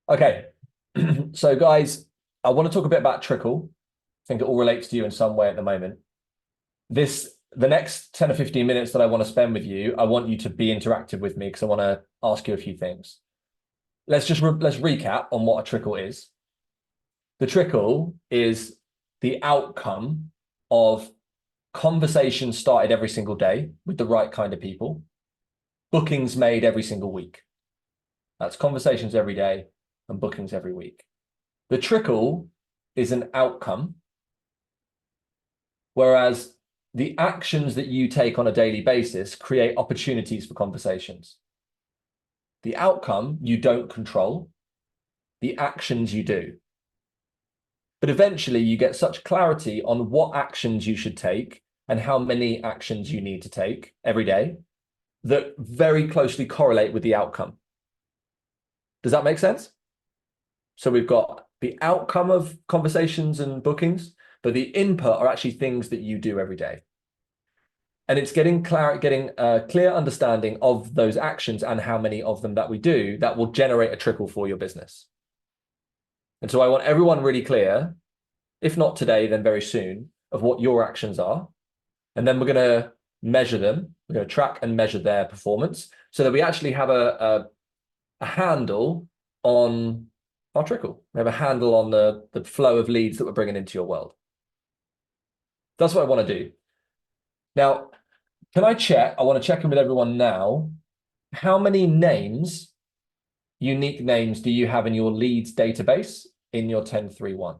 Okay, so guys, I want to talk a bit about trickle. I think it all relates to you in some way at the moment. The next 10 or 15 minutes that I want to spend with you, I want you to be interactive with me because I want to ask you a few things. Let's recap on what a trickle is. The trickle is the outcome of conversations started every single day with the right kind of people, bookings made every single week. That's conversations every day and bookings every week. The trickle is an outcome, whereas the actions that you take on a daily basis create opportunities for conversations. The outcome you don't control, the actions you do. But eventually you get such clarity on what actions you should take and how many actions you need to take every day that very closely correlate with the outcome. Does that make sense? So we've got the outcome of conversations and bookings, but the input are actually things that you do every day. And it's getting a clear understanding of those actions and how many of them that we do that will generate a trickle for your business. And so I want everyone really clear, if not today, then very soon, of what your actions are. And then we're going to measure them. We're going to track and measure their performance so that we actually have a handle on our trickle. We have a handle on the flow of leads that we're bringing into your world. That's what I want to do. Now, can I check? I want to check in with everyone now. How many names, unique names, do you have in your leads database in your 1031?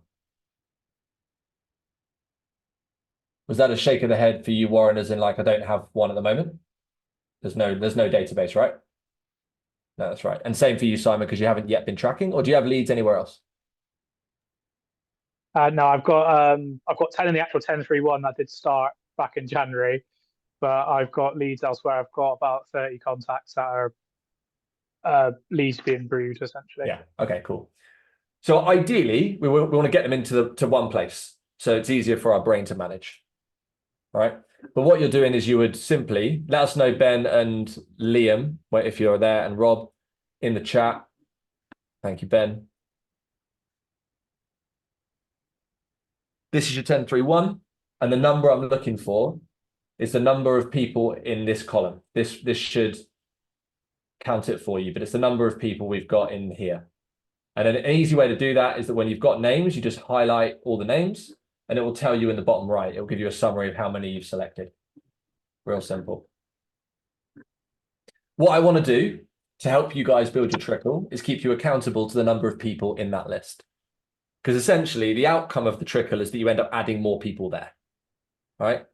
Was that a shake of the head for you, Warren, as in like, I don't have one at the moment? There's no database, right? No, that's right. And same for you, Simon, because you haven't yet been tracking, or do you have leads anywhere else? No, I've got 10 in the actual 1031 that did start back in January, but I've got leads elsewhere. I've got about 30 contacts that are leads being brewed essentially. Yeah. Okay, cool. So ideally, we want to get them into one place. So it's easier for our brain to manage. All right. But what you're doing is you would simply let us know, Ben and Liam, if you're there, and Rob in the chat. Thank you, Ben. This is your 1031, and the number I'm looking for is the number of people in this column. This should count it for you, but it's the number of people we've got in here. And an easy way to do that is that when you've got names, you just highlight all the names, and it will tell you in the bottom right. It will give you a summary of how many you've selected. Real simple. What I want to do to help you guys build your trickle is keep you accountable to the number of people in that list. Because essentially the outcome of the trickle is that you end up adding more people there, right?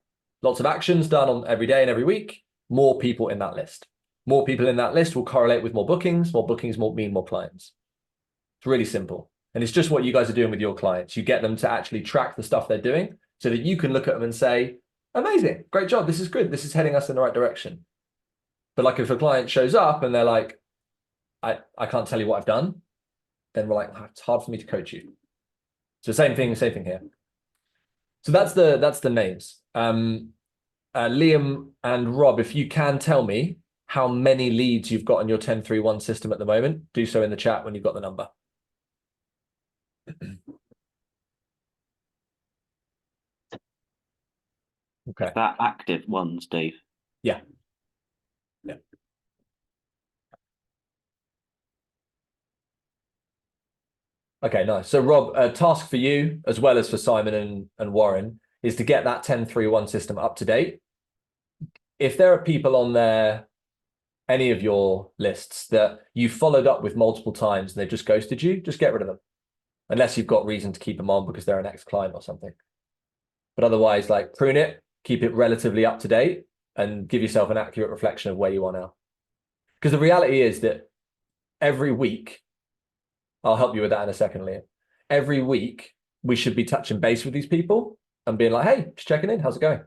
Lots of actions done on every day and every week, more people in that list. More people in that list will correlate with more bookings mean more clients. It's really simple. And it's just what you guys are doing with your clients. You get them to actually track the stuff they're doing so that you can look at them and say, amazing, great job, this is good, this is heading us in the right direction. But like if a client shows up and they're like, I can't tell you what I've done, then we're like, oh, it's hard for me to coach you. So same thing here. So that's the names. Liam and Rob, if you can tell me how many leads you've got in your 1031 system at the moment, do so in the chat when you've got the number. Okay. Is that active ones, Dave? Yeah. Yeah. Okay, nice. So Rob, a task for you, as well as for Simon and Warren, is to get that 1031 system up to date. If there are people on there, any of your lists that you followed up with multiple times and they've just ghosted you, just get rid of them. Unless you've got reason to keep them on because they're an ex-client or something. But otherwise, like prune it, keep it relatively up to date, and give yourself an accurate reflection of where you are now. Because the reality is that every week, I'll help you with that in a second, Liam. Every week, we should be touching base with these people and being like, hey, just checking in, how's it going?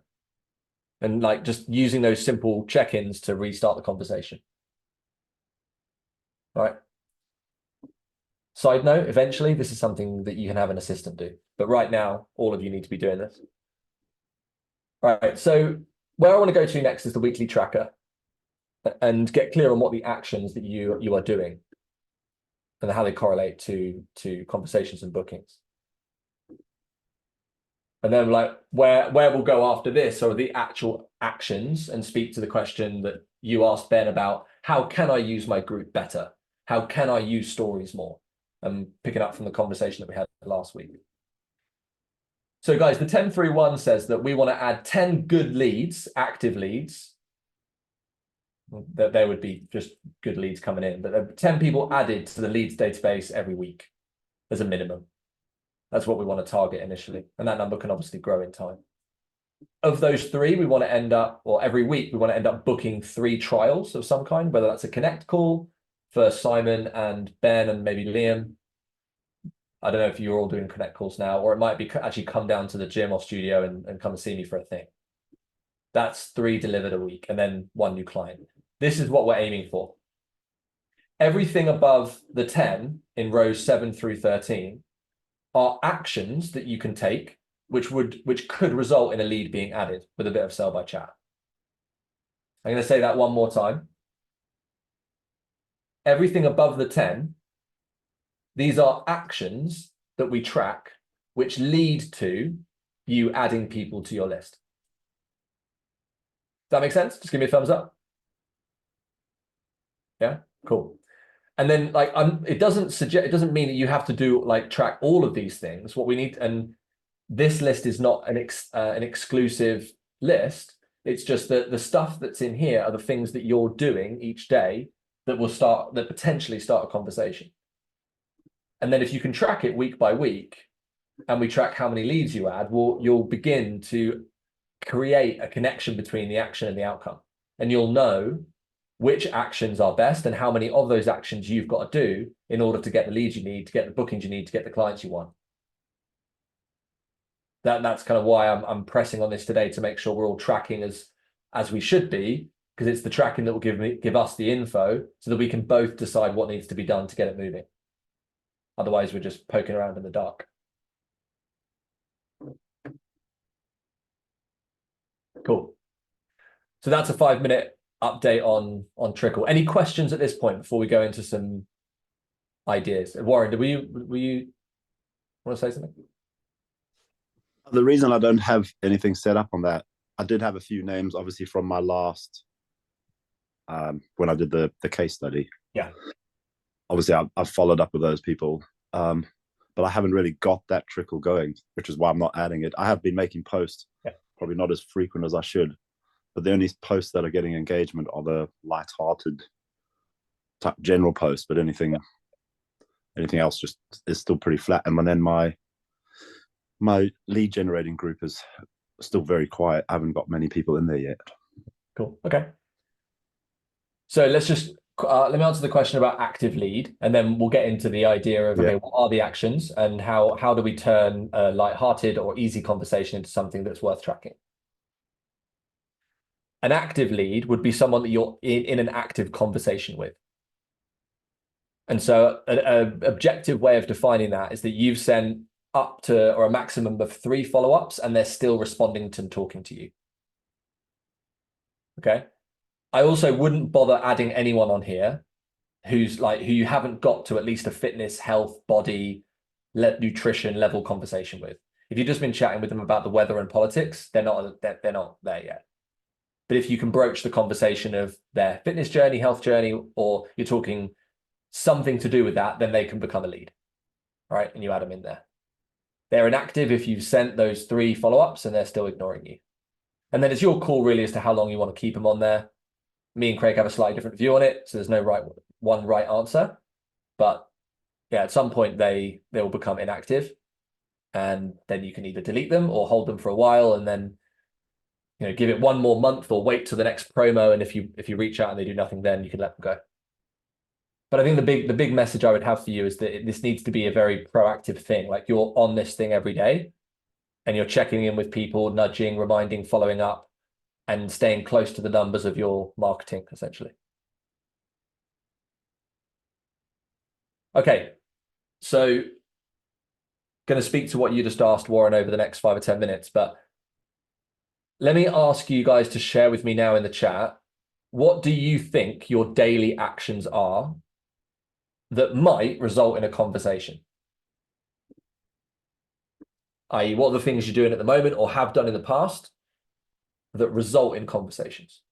And like just using those simple check-ins to restart the conversation. All right. Side note, eventually, this is something that you can have an assistant do. But right now, all of you need to be doing this. All right, so where I want to go to next is the weekly tracker and get clear on what the actions that you are doing. and how they correlate to conversations and bookings. And then like where we'll go after this are the actual actions, and speak to the question that you asked Ben about, how can I use my group better? How can I use stories more? And picking up from the conversation that we had last week. So guys, the 10-3-1 says that we want to add 10 good leads, active leads. That there would be just good leads coming in, but there are 10 people added to the leads database every week as a minimum. That's what we want to target initially. And that number can obviously grow in time. Of those 3, we want to end up, or every week, we want to end up booking 3 trials of some kind, whether that's a connect call for Simon and Ben and maybe Liam. I don't know if you're all doing connect calls now, or it might be actually come down to the gym or studio and come and see me for a thing. That's 3 delivered a week, and then 1 new client. This is what we're aiming for. Everything above the 10 in rows 7 through 13 are actions that you can take, which could result in a lead being added with a bit of sell by chat. I'm going to say that one more time. Everything above the 10, these are actions that we track, which lead to you adding people to your list. Does that make sense? Just give me a thumbs up. Yeah, cool. And then like it doesn't mean that you have to do like track all of these things. What we need, and this list is not an exclusive list. It's just that the stuff that's in here are the things that you're doing each day that potentially start a conversation. And then if you can track it week by week, and we track how many leads you add, you'll begin to create a connection between the action and the outcome. And you'll know which actions are best and how many of those actions you've got to do in order to get the leads you need, to get the bookings you need, to get the clients you want. That's kind of why I'm pressing on this today, to make sure we're all tracking as we should be, because it's the tracking that will give us the info so that we can both decide what needs to be done to get it moving. Otherwise, we're just poking around in the dark. Cool. So that's a 5-minute update on Trickle. Any questions at this point before we go into some ideas? Warren, were you want to say something? The reason I don't have anything set up on that, I did have a few names, obviously, from my last, when I did the case study. Yeah. Obviously, I've followed up with those people, but I haven't really got that trickle going, which is why I'm not adding it. I have been making posts, probably not as frequent as I should, but the only posts that are getting engagement are the light-hearted type general posts, but anything else just is still pretty flat. And then my lead generating group is still very quiet. I haven't got many people in there yet. Cool. Okay. So let's just let me answer the question about active lead, and then we'll get into the idea of, okay, what are the actions and how do we turn a light-hearted or easy conversation into something that's worth tracking. An active lead would be someone that you're in an active conversation with. And so an objective way of defining that is that you've sent up to, or a maximum of 3 follow-ups, and they're still responding to and talking to you. Okay. I also wouldn't bother adding anyone on here who you haven't got to at least a fitness, health, body, nutrition level conversation with. If you've just been chatting with them about the weather and politics, they're not there yet. But if you can broach the conversation of their fitness journey, health journey, or you're talking something to do with that, then they can become a lead, right? And you add them in there. They're inactive if you've sent those 3 follow-ups and they're still ignoring you. And then it's your call really as to how long you want to keep them on there. Me and Craig have a slightly different view on it, so there's no one right answer. But yeah, at some point they will become inactive, and then you can either delete them or hold them for a while, and then give it 1 more month or wait till the next promo. And if you reach out and they do nothing, then you can let them go. But I think the big message I would have for you is that this needs to be a very proactive thing. Like, you're on this thing every day, and you're checking in with people, nudging, reminding, following up, and staying close to the numbers of your marketing, essentially. Okay, so going to speak to what you just asked, Warren, over the next 5 or 10 minutes, but let me ask you guys to share with me now in the chat, what do you think your daily actions are that might result in a conversation. I.e., what are the things you're doing at the moment or have done in the past that result in conversations?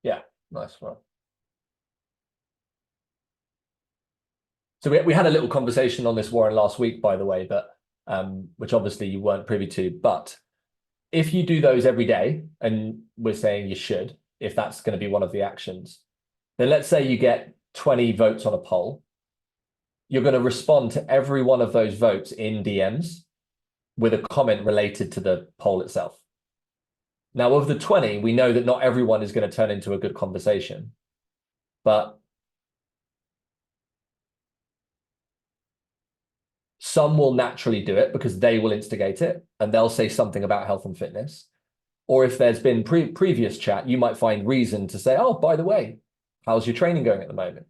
Yeah, nice one. So we had a little conversation on this, Warren, last week, by the way, but which obviously you weren't privy to. But if you do those every day, and we're saying you should, if that's going to be one of the actions, then let's say you get 20 votes on a poll. You're going to respond to every one of those votes in DMs with a comment related to the poll itself. Now, of the 20, we know that not everyone is going to turn into a good conversation, but some will naturally do it because they will instigate it and they'll say something about health and fitness. Or if there's been previous chat, you might find reason to say, oh, by the way, how's your training going at the moment?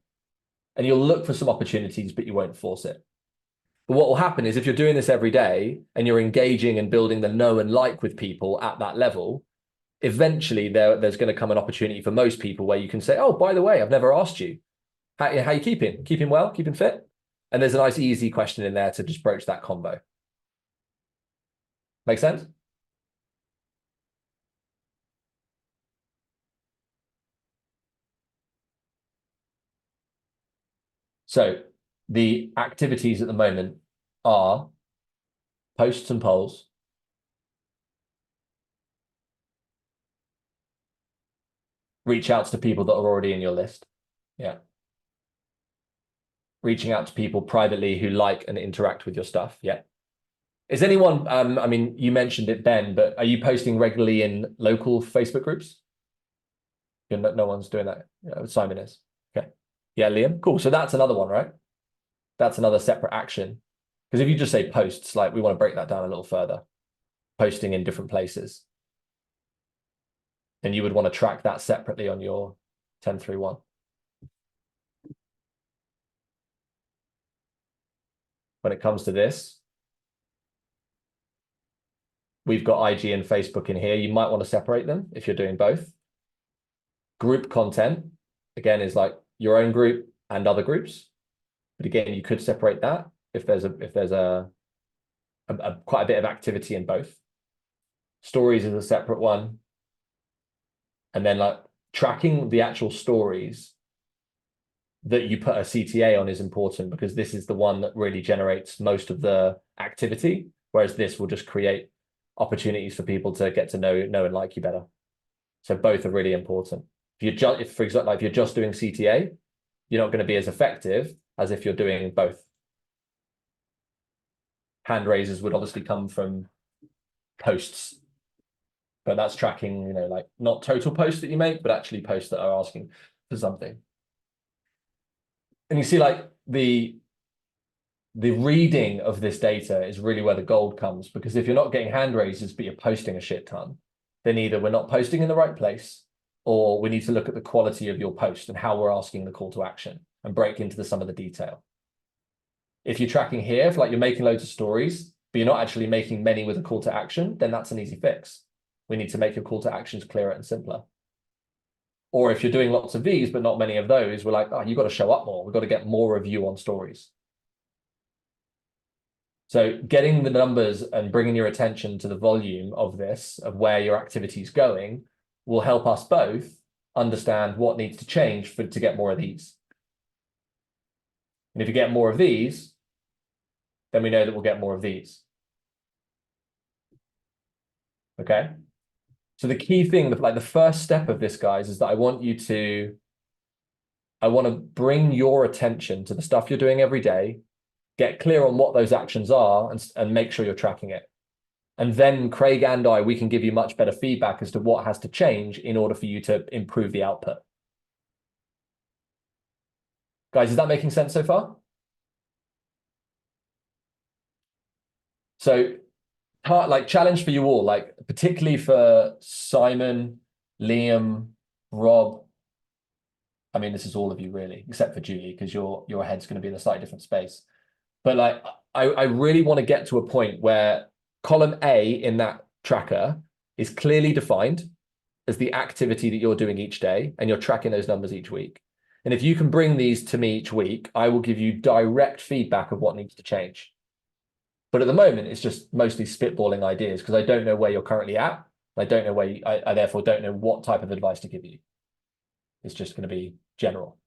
And you'll look for some opportunities, but you won't force it. But what will happen is if you're doing this every day and you're engaging and building the know and like with people at that level, eventually there's going to come an opportunity for most people where you can say, oh, by the way, I've never asked you. How you keeping? Keeping well? Keeping fit? And there's a nice, easy question in there to just broach that combo. Make sense? So the activities at the moment are posts and polls, reach out to people that are already in your list. Yeah. Reaching out to people privately who like and interact with your stuff. Yeah. Is anyone, I mean, you mentioned it, Ben, but are you posting regularly in local Facebook groups? No one's doing that. Simon is. Okay. Yeah, Liam. Cool. So that's another one, right? That's another separate action. Because if you just say posts, like we want to break that down a little further, posting in different places, then you would want to track that separately on your 10-3-1. When it comes to this, we've got IG and Facebook in here. You might want to separate them if you're doing both. Group content, again, is like your own group and other groups. But again, you could separate that if there's quite a bit of activity in both. Stories is a separate one. And then like tracking the actual stories that you put a CTA on is important because this is the one that really generates most of the activity, whereas this will just create opportunities for people to get to know and like you better. So both are really important. For example, if you're just doing CTA, you're not going to be as effective as if you're doing both. Hand raises would obviously come from posts, but that's tracking, like not total posts that you make, but actually posts that are asking for something. And you see, like the reading of this data is really where the gold comes, because if you're not getting hand raises, but you're posting a shit ton, then either we're not posting in the right place, or we need to look at the quality of your post and how we're asking the call to action and break into some of the detail. If you're tracking here, if like you're making loads of stories, but you're not actually making many with a call to action, then that's an easy fix. We need to make your call to actions clearer and simpler. Or if you're doing lots of these, but not many of those, we're like, oh, you've got to show up more. We've got to get more of you on stories. So getting the numbers and bringing your attention to the volume of this, of where your activity is going, will help us both understand what needs to change to get more of these. And if you get more of these, then we know that we'll get more of these. Okay? So the key thing, like the first step of this, guys, is that I want to bring your attention to the stuff you're doing every day, get clear on what those actions are, and make sure you're tracking it. And then Craig and we can give you much better feedback as to what has to change in order for you to improve the output. Guys, is that making sense so far? So, challenge for you all, like particularly for Simon, Liam, Rob, I mean, this is all of you really, except for Julie, because your head's going to be in a slightly different space. But like, I really want to get to a point where column A in that tracker is clearly defined as the activity that you're doing each day, and you're tracking those numbers each week. And if you can bring these to me each week, I will give you direct feedback of what needs to change. But at the moment, it's just mostly spitballing ideas because I don't know where you're currently at. I don't know where I therefore don't know what type of advice to give you. It's just going to be general,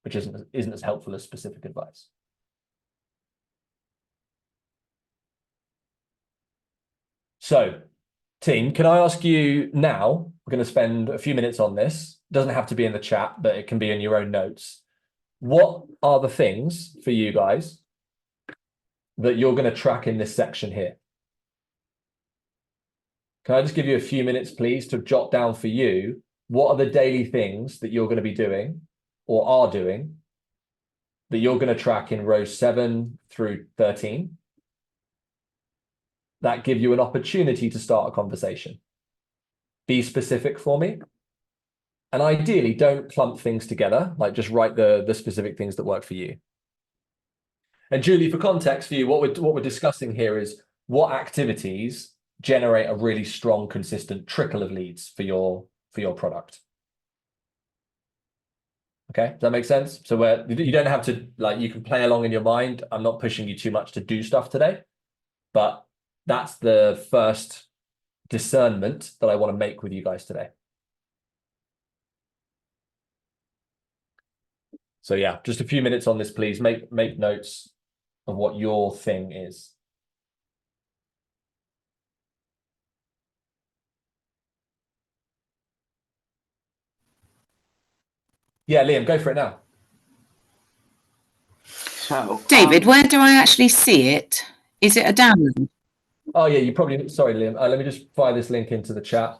which isn't as helpful as specific advice. So, team, can I ask you now? We're going to spend a few minutes on this. It doesn't have to be in the chat, but it can be in your own notes. What are the things for you guys that you're going to track in this section here? Can I just give you a few minutes, please, to jot down for you what are the daily things that you're going to be doing or are doing that you're going to track in rows 7 through 13? That give you an opportunity to start a conversation. Be specific for me. And ideally, don't clump things together, like just write the specific things that work for you. And Julie, for context for you, what we're discussing here is what activities generate a really strong, consistent trickle of leads for your product. Okay, does that make sense? So where you don't have to, like, you can play along in your mind. I'm not pushing you too much to do stuff today, but that's the first discernment that I want to make with you guys today. So yeah, just a few minutes on this, please. Make notes of what your thing is. Yeah, Liam, go for it now. So, David, where do I actually see it? Is it a download? Oh yeah, you probably, sorry, Liam. Let me just fire this link into the chat.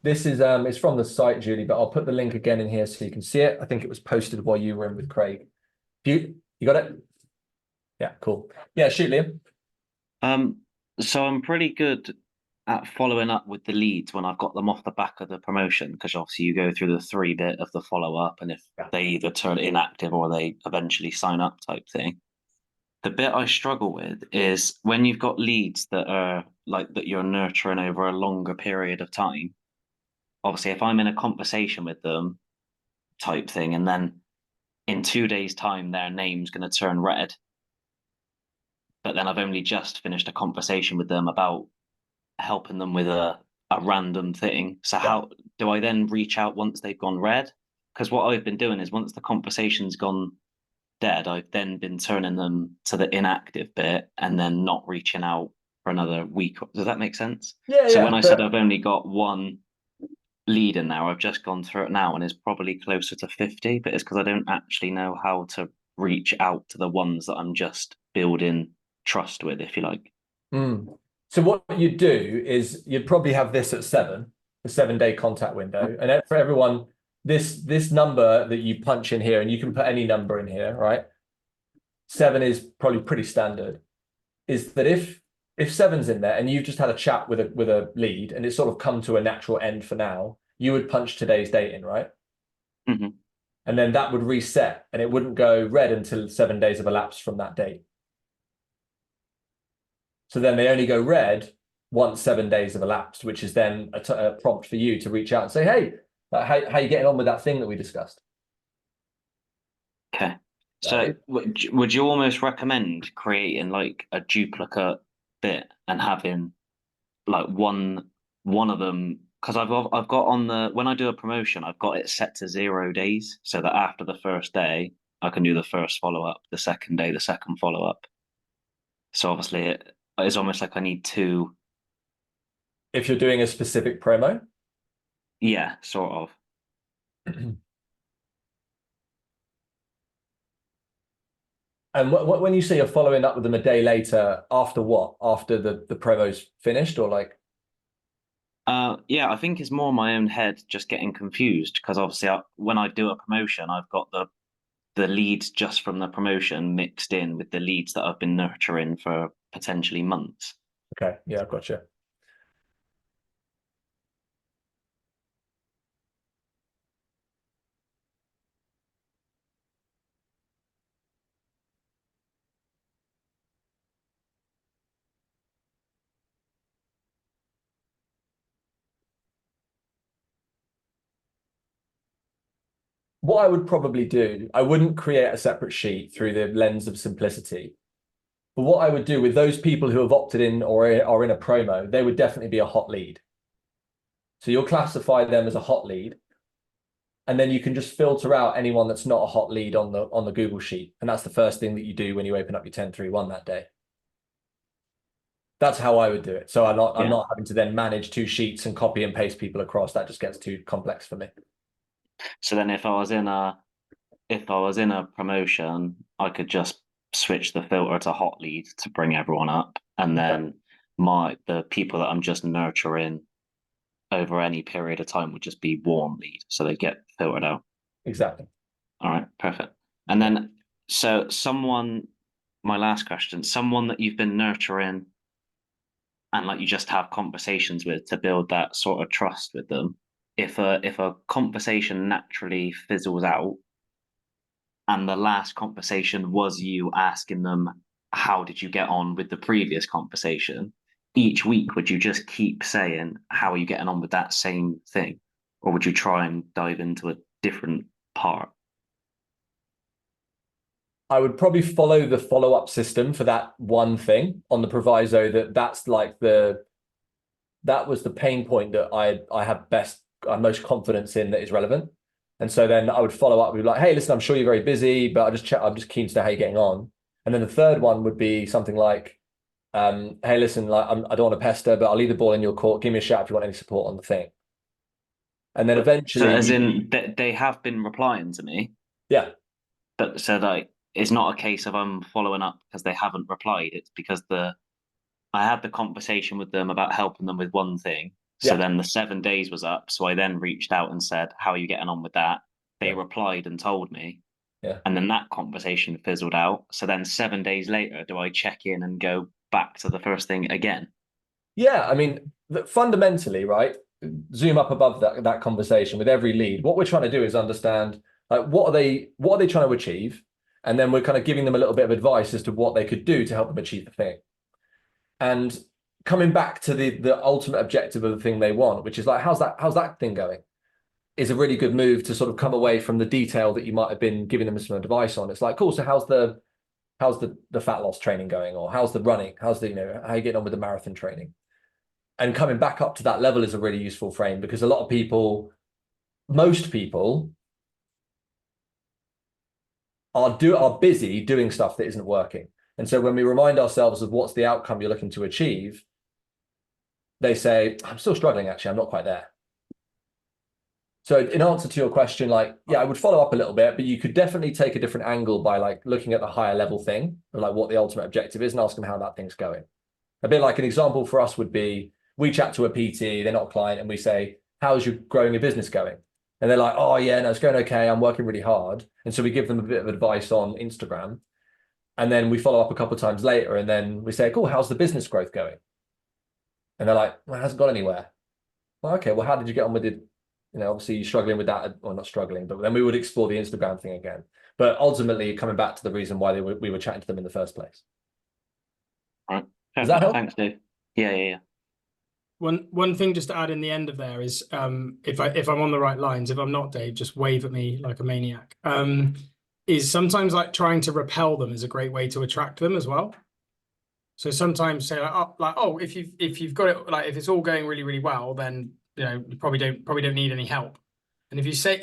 This is it's from the site, Julie, but I'll put the link again in here so you can see it. I think it was posted while you were in with Craig. You got it? Yeah, cool. Yeah, shoot, Liam. so I'm pretty good at following up with the leads when I've got them off the back of the promotion, because obviously you go through the 3 bit of the follow up, and if they either turn inactive or they eventually sign up type thing. The bit I struggle with is when you've got leads that are like that you're nurturing over a longer period of time. Obviously, if I'm in a conversation with them type thing, and then in 2 days' time, their name's going to turn red, but then I've only just finished a conversation with them about helping them with a random thing. So how do I then reach out once they've gone red? Because what I've been doing is once the conversation's gone dead, I've then been turning them to the inactive bit and then not reaching out for another week. Does that make sense? Yeah, so yeah, when I said I've only got 1 lead in there, I've just gone through it now and it's probably closer to 50, but it's because I don't actually know how to reach out to the ones that I'm just building trust with, if you like. So what you do is you'd probably have this at 7, the 7-day contact window. And for everyone, this number that you punch in here, and you can put any number in here, right? 7 is probably pretty standard. Is that if 7's in there and you've just had a chat with a lead and it's sort of come to a natural end for now, you would punch today's date in, right? Mm-hmm. And then that would reset and it wouldn't go red until 7 days have elapsed from that date. So then they only go red once 7 days have elapsed, which is then a prompt for you to reach out and say, hey, how are you getting on with that thing that we discussed? Okay. So would you almost recommend creating like a duplicate bit and having like one of them? Because I've got on the, when I do a promotion, I've got it set to 0 days, so that after the first day, I can do the first follow up, the second day, the second follow up. So obviously it's almost like I need 2. If you're doing a specific promo? Yeah, sort of. And when you say you're following up with them a day later, after what? After the promo's finished, or like? Yeah, I think it's more my own head just getting confused, because obviously when I do a promotion, I've got the leads just from the promotion mixed in with the leads that I've been nurturing for potentially months. Okay, yeah, gotcha. what I would probably do, I wouldn't create a separate sheet through the lens of simplicity. But what I would do with those people who have opted in or are in a promo, they would definitely be a hot lead. So you'll classify them as a hot lead. And then you can just filter out anyone that's not a hot lead on the Google sheet. And that's the first thing that you do when you open up your 1031 that day. That's how I would do it. So I'm not having to then manage 2 sheets and copy and paste people across. That just gets too complex for me. So then if I was in a promotion, I could just switch the filter to hot lead to bring everyone up, and then the people that I'm just nurturing over any period of time would just be warm lead, so they get filtered out. Exactly. All right, perfect. And then my last question, someone that you've been nurturing and like you just have conversations with to build that sort of trust with them. If a conversation naturally fizzles out, and the last conversation was you asking them, how did you get on with the previous conversation? Each week, would you just keep saying, how are you getting on with that same thing? Or would you try and dive into a different part? I would probably follow the follow-up system for that one thing on the proviso that was the pain point that I have most confidence in that is relevant. And so then I would follow up with like, hey, listen, I'm sure you're very busy, but I'm just keen to know how you're getting on. And then the third one would be something like, hey, listen, like I don't want to pester, but I'll leave the ball in your court. Give me a shout if you want any support on the thing. And then eventually, so as in they have been replying to me. Yeah. But so like it's not a case of I'm following up because they haven't replied. It's because I had the conversation with them about helping them with one thing. So then the 7 days was up. So I then reached out and said, how are you getting on with that? They replied and told me. Yeah. And then that conversation fizzled out. So then 7 days later, do I check in and go back to the first thing again? Yeah. I mean, fundamentally, right? Zoom up above that conversation with every lead. What we're trying to do is understand like what are they trying to achieve? And then we're kind of giving them a little bit of advice as to what they could do to help them achieve the thing. And coming back to the ultimate objective of the thing they want, which is like, how's that thing going? Is a really good move to sort of come away from the detail that you might have been giving them some advice on. It's like, cool, so how's the fat loss training going? Or how's the running? How are you getting on with the marathon training? And coming back up to that level is a really useful frame because most people are busy doing stuff that isn't working. And so when we remind ourselves of what's the outcome you're looking to achieve, they say, I'm still struggling, actually, I'm not quite there. So in answer to your question, like, yeah, I would follow up a little bit, but you could definitely take a different angle by like looking at the higher level thing, or like what the ultimate objective is and ask them how that thing's going. A bit like an example for us would be, we chat to a PT, they're not a client, and we say, how's your growing your business going? And they're like, oh yeah, no, it's going okay. I'm working really hard. And so we give them a bit of advice on Instagram. And then we follow up a couple of times later and then we say, cool, how's the business growth going? And they're like, well, it hasn't gone anywhere. Well, okay, well, how did you get on with it? Obviously you're struggling with that, or not struggling, but then we would explore the Instagram thing again. But ultimately coming back to the reason why we were chatting to them in the first place. All right. Does that help? Thanks, Dave. Yeah. One thing just to add in the end of there is if I'm on the right lines, if I'm not, Dave, just wave at me like a maniac. Is sometimes like trying to repel them is a great way to attract them as well. So sometimes say if you've got it, like if it's all going really, really well, then you probably don't need any help. And if you say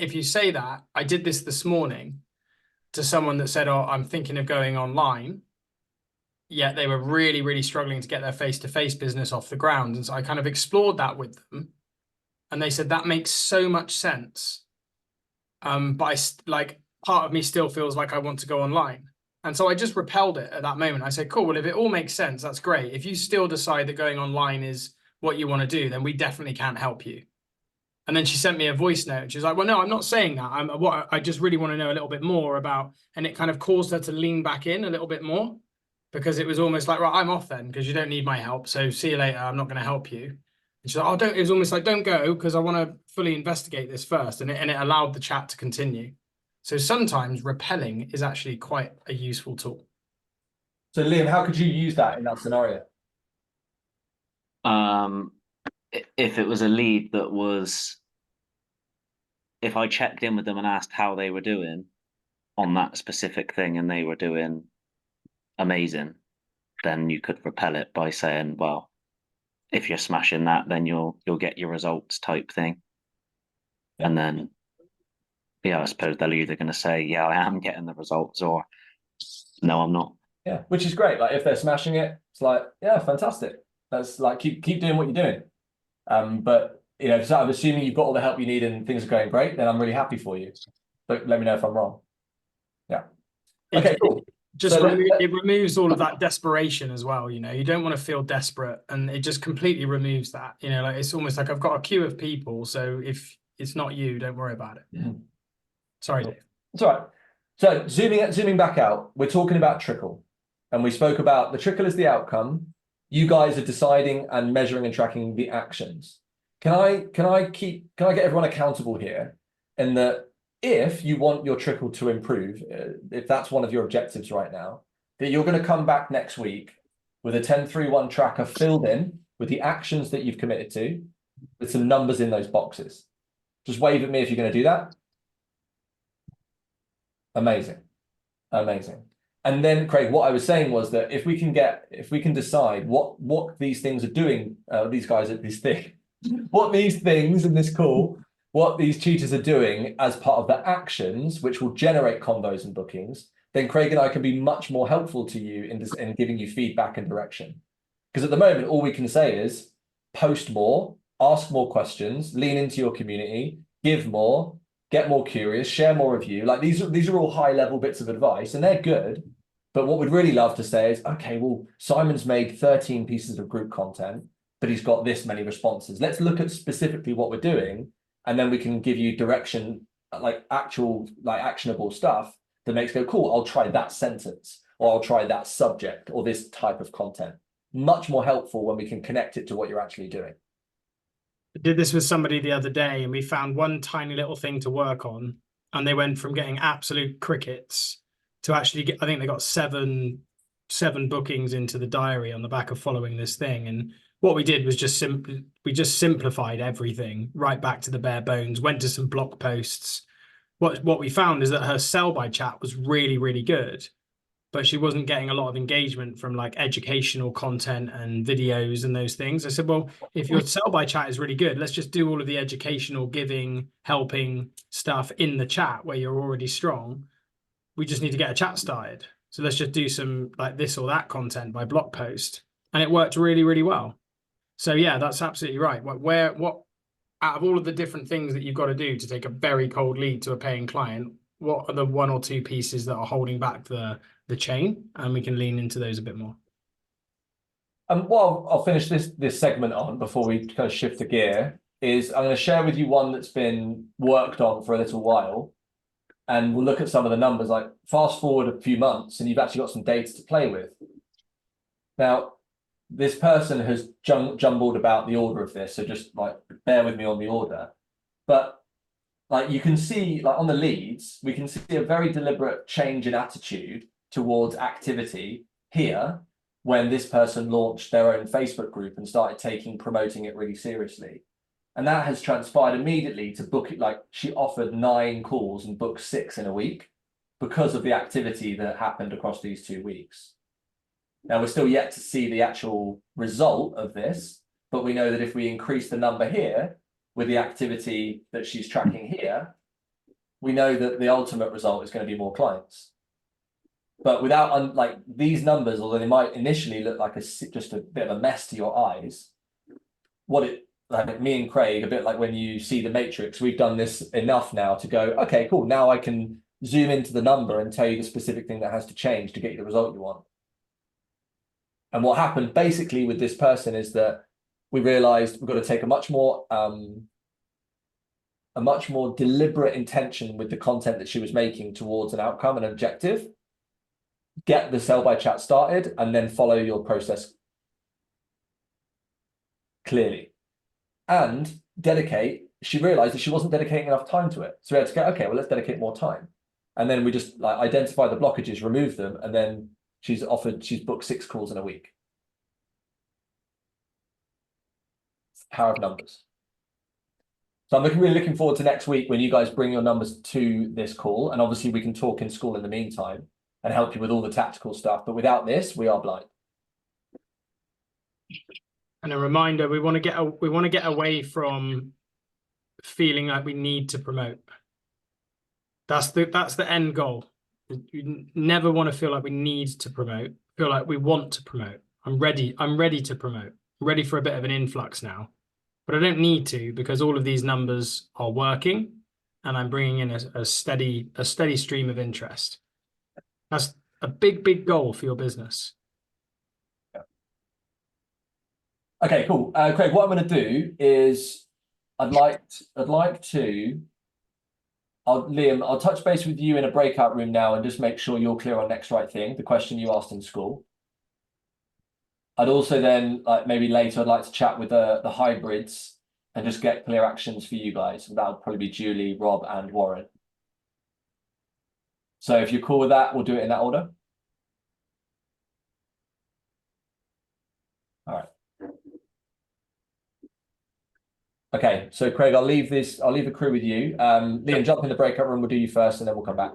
that, I did this morning to someone that said, oh, I'm thinking of going online. Yet they were really, really struggling to get their face-to-face business off the ground. And so I kind of explored that with them. And they said, that makes so much sense. But part of me still feels like I want to go online. And so I just repelled it at that moment. I said, cool, well, if it all makes sense, that's great. If you still decide that going online is what you want to do, then we definitely can't help you. And then she sent me a voice note. She was like, well, no, I'm not saying that. I just really want to know a little bit more about, and it kind of caused her to lean back in a little bit more. Because it was almost like, right, I'm off then because you don't need my help. So see you later. I'm not going to help you. And she's like, it was almost like, don't go because I want to fully investigate this first. And it allowed the chat to continue. So sometimes repelling is actually quite a useful tool. So Liam, how could you use that in that scenario? If it was a lead that was if I checked in with them and asked how they were doing on that specific thing and they were doing amazing, then you could repel it by saying, well, if you're smashing that, then you'll get your results type thing. Yeah. And then, yeah, I suppose they're either going to say, yeah, I am getting the results, or no, I'm not. Yeah, which is great. Like if they're smashing it, it's like, yeah, fantastic. That's like keep doing what you're doing. But you know, so I'm assuming you've got all the help you need and things are going great, then I'm really happy for you. But let me know if I'm wrong. Yeah. Okay, cool. Just So it removes all of that desperation as well. You know, you don't want to feel desperate, and it just completely removes that. You know, like it's almost like I've got a queue of people, so if it's not you, don't worry about it. Mhm. Sorry, Dave. It's all right. So zooming back out, we're talking about trickle, and we spoke about the trickle is the outcome. You guys are deciding and measuring and tracking the actions. Can I get everyone accountable here? In that, if you want your trickle to improve, if that's one of your objectives right now, that you're going to come back next week with a 10-3-1 tracker filled in with the actions that you've committed to, with some numbers in those boxes. Just wave at me if you're going to do that. Amazing. Amazing. And then, Craig, what I was saying was that if we can decide what these things are doing, what these things in this call, what these tutors are doing as part of the actions, which will generate convos and bookings, then Craig and I can be much more helpful to you in giving you feedback and direction. Because at the moment, all we can say is post more, ask more questions, lean into your community, give more, get more curious, share more of you. Like these are all high level bits of advice and they're good. But what we'd really love to say is, okay, well, Simon's made 13 pieces of group content, but he's got this many responses. Let's look at specifically what we're doing, and then we can give you direction, like actionable stuff that makes go, cool, I'll try that sentence, or I'll try that subject, or this type of content. Much more helpful when we can connect it to what you're actually doing. I did this with somebody the other day, and we found one tiny little thing to work on, and they went from getting absolute crickets to actually I think they got seven bookings into the diary on the back of following this thing. And what we did was we just simplified everything right back to the bare bones, went to some blog posts. What we found is that her sell by chat was really, really good, but she wasn't getting a lot of engagement from like educational content and videos and those things. I said, well, if your sell by chat is really good, let's just do all of the educational, giving, helping stuff in the chat where you're already strong. We just need to get a chat started. So let's just do some like this or that content by blog post. And it worked really, really well. So yeah, that's absolutely right. What out of all of the different things that you've got to do to take a very cold lead to a paying client, what are the one or two pieces that are holding back the chain? And we can lean into those a bit more. Well, I'll finish this segment on before we kind of shift the gear. Is I'm going to share with you one that's been worked on for a little while. And we'll look at some of the numbers, like fast forward a few months and you've actually got some data to play with. Now, this person has jumbled about the order of this, so just like bear with me on the order. But like you can see, like on the leads, we can see a very deliberate change in attitude towards activity here when this person launched their own Facebook group and started promoting it really seriously. And that has transpired immediately to book it. Like she offered 9 calls and booked 6 in a week because of the activity that happened across these 2 weeks. Now we're still yet to see the actual result of this, but we know that if we increase the number here with the activity that she's tracking here, we know that the ultimate result is going to be more clients. But without like these numbers, although they might initially look like just a bit of a mess to your eyes, like me and Craig, a bit like when you see the Matrix, we've done this enough now to go, okay, cool. Now I can zoom into the number and tell you the specific thing that has to change to get you the result you want. And what happened basically with this person is that we realized we've got to take a much more deliberate intention with the content that she was making towards an outcome and objective, get the sell by chat started, and then follow your process clearly. And dedicate, she realized that she wasn't dedicating enough time to it. So we had to go, okay, well, let's dedicate more time. And then we just like identify the blockages, remove them, and then she's booked 6 calls in a week. Power of numbers. So I'm really looking forward to next week when you guys bring your numbers to this call. And obviously we can talk in school in the meantime and help you with all the tactical stuff. But without this, we are blind. And a reminder, we want to get away from feeling like we need to promote. That's the end goal. You never want to feel like we need to promote. Feel like we want to promote. I'm ready to promote. I'm ready for a bit of an influx now. But I don't need to, because all of these numbers are working and I'm bringing in a steady stream of interest. That's a big goal for your business. Okay, cool. Craig, what I'm going to do is Liam, I'll touch base with you in a breakout room now and just make sure you're clear on next right thing, the question you asked in school. I'd also then, like maybe later, I'd like to chat with the hybrids and just get clear actions for you guys. And that would probably be Julie, Rob, and Warren. So if you're cool with that, we'll do it in that order. All right. Okay, so Craig, I'll leave the crew with you. Liam, jump in the breakout room, we'll do you first, and then we'll come back.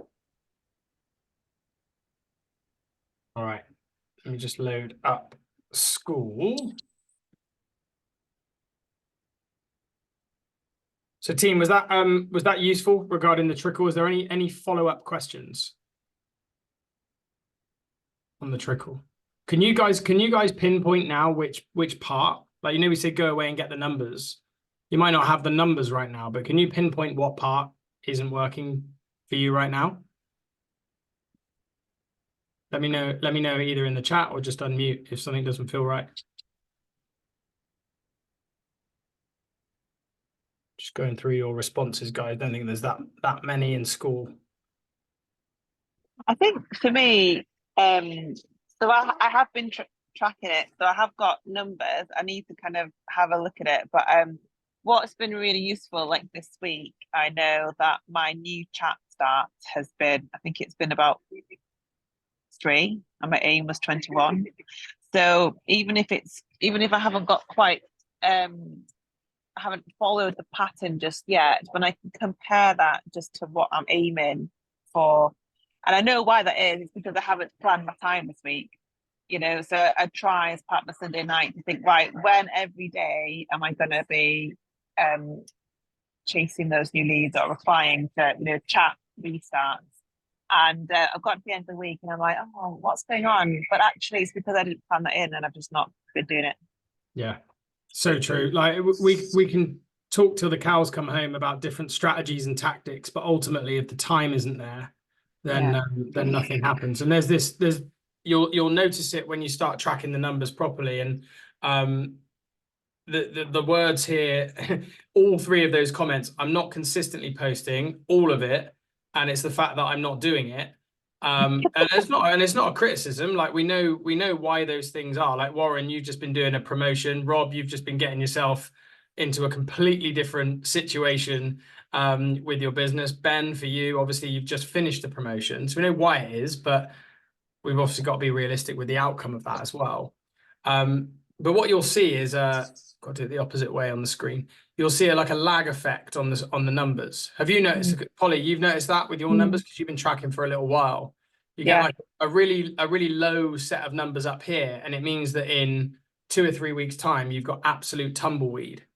All right, let me just load up school. So team, was that useful regarding the trickle? Is there any follow-up questions on the trickle? Can you guys pinpoint now which part? Like, we said go away and get the numbers. You might not have the numbers right now, but can you pinpoint what part isn't working for you right now? Let me know either in the chat or just unmute if something doesn't feel right. Just going through your responses, guys. I don't think there's that many in school. I think for me, so I have been tracking it. So I have got numbers. I need to kind of have a look at it. But what's been really useful, like this week, I know that my new chat start has been, I think it's been about 3, and my aim was 21. So even if I haven't got quite, I haven't followed the pattern just yet, when I can compare that just to what I'm aiming for, and I know why that is, it's because I haven't planned my time this week. So I try as part of my Sunday night to think, right, when every day am I going to be chasing those new leads or replying to chat restarts? And I've got to the end of the week and I'm like, oh, what's going on? But actually it's because I didn't plan that in and I've just not been doing it. Yeah, so true. Like we can talk till the cows come home about different strategies and tactics, but ultimately if the time isn't there, then nothing happens. And you'll notice it when you start tracking the numbers properly. And the words here, all 3 of those comments, I'm not consistently posting all of it, and it's the fact that I'm not doing it. And it's not a criticism. Like we know why those things are. Like Warren, you've just been doing a promotion. Rob, you've just been getting yourself into a completely different situation with your business. Ben, for you, obviously you've just finished the promotion, so we know why it is, but we've obviously got to be realistic with the outcome of that as well. But what you'll see is got to do it the opposite way on the screen. You'll see like a lag effect on the numbers. Have you noticed, Polly? You've noticed that with your numbers because you've been tracking for a little while. You get like a really low set of numbers up here, and it means that in 2 or 3 weeks' time, you've got absolute tumbleweed.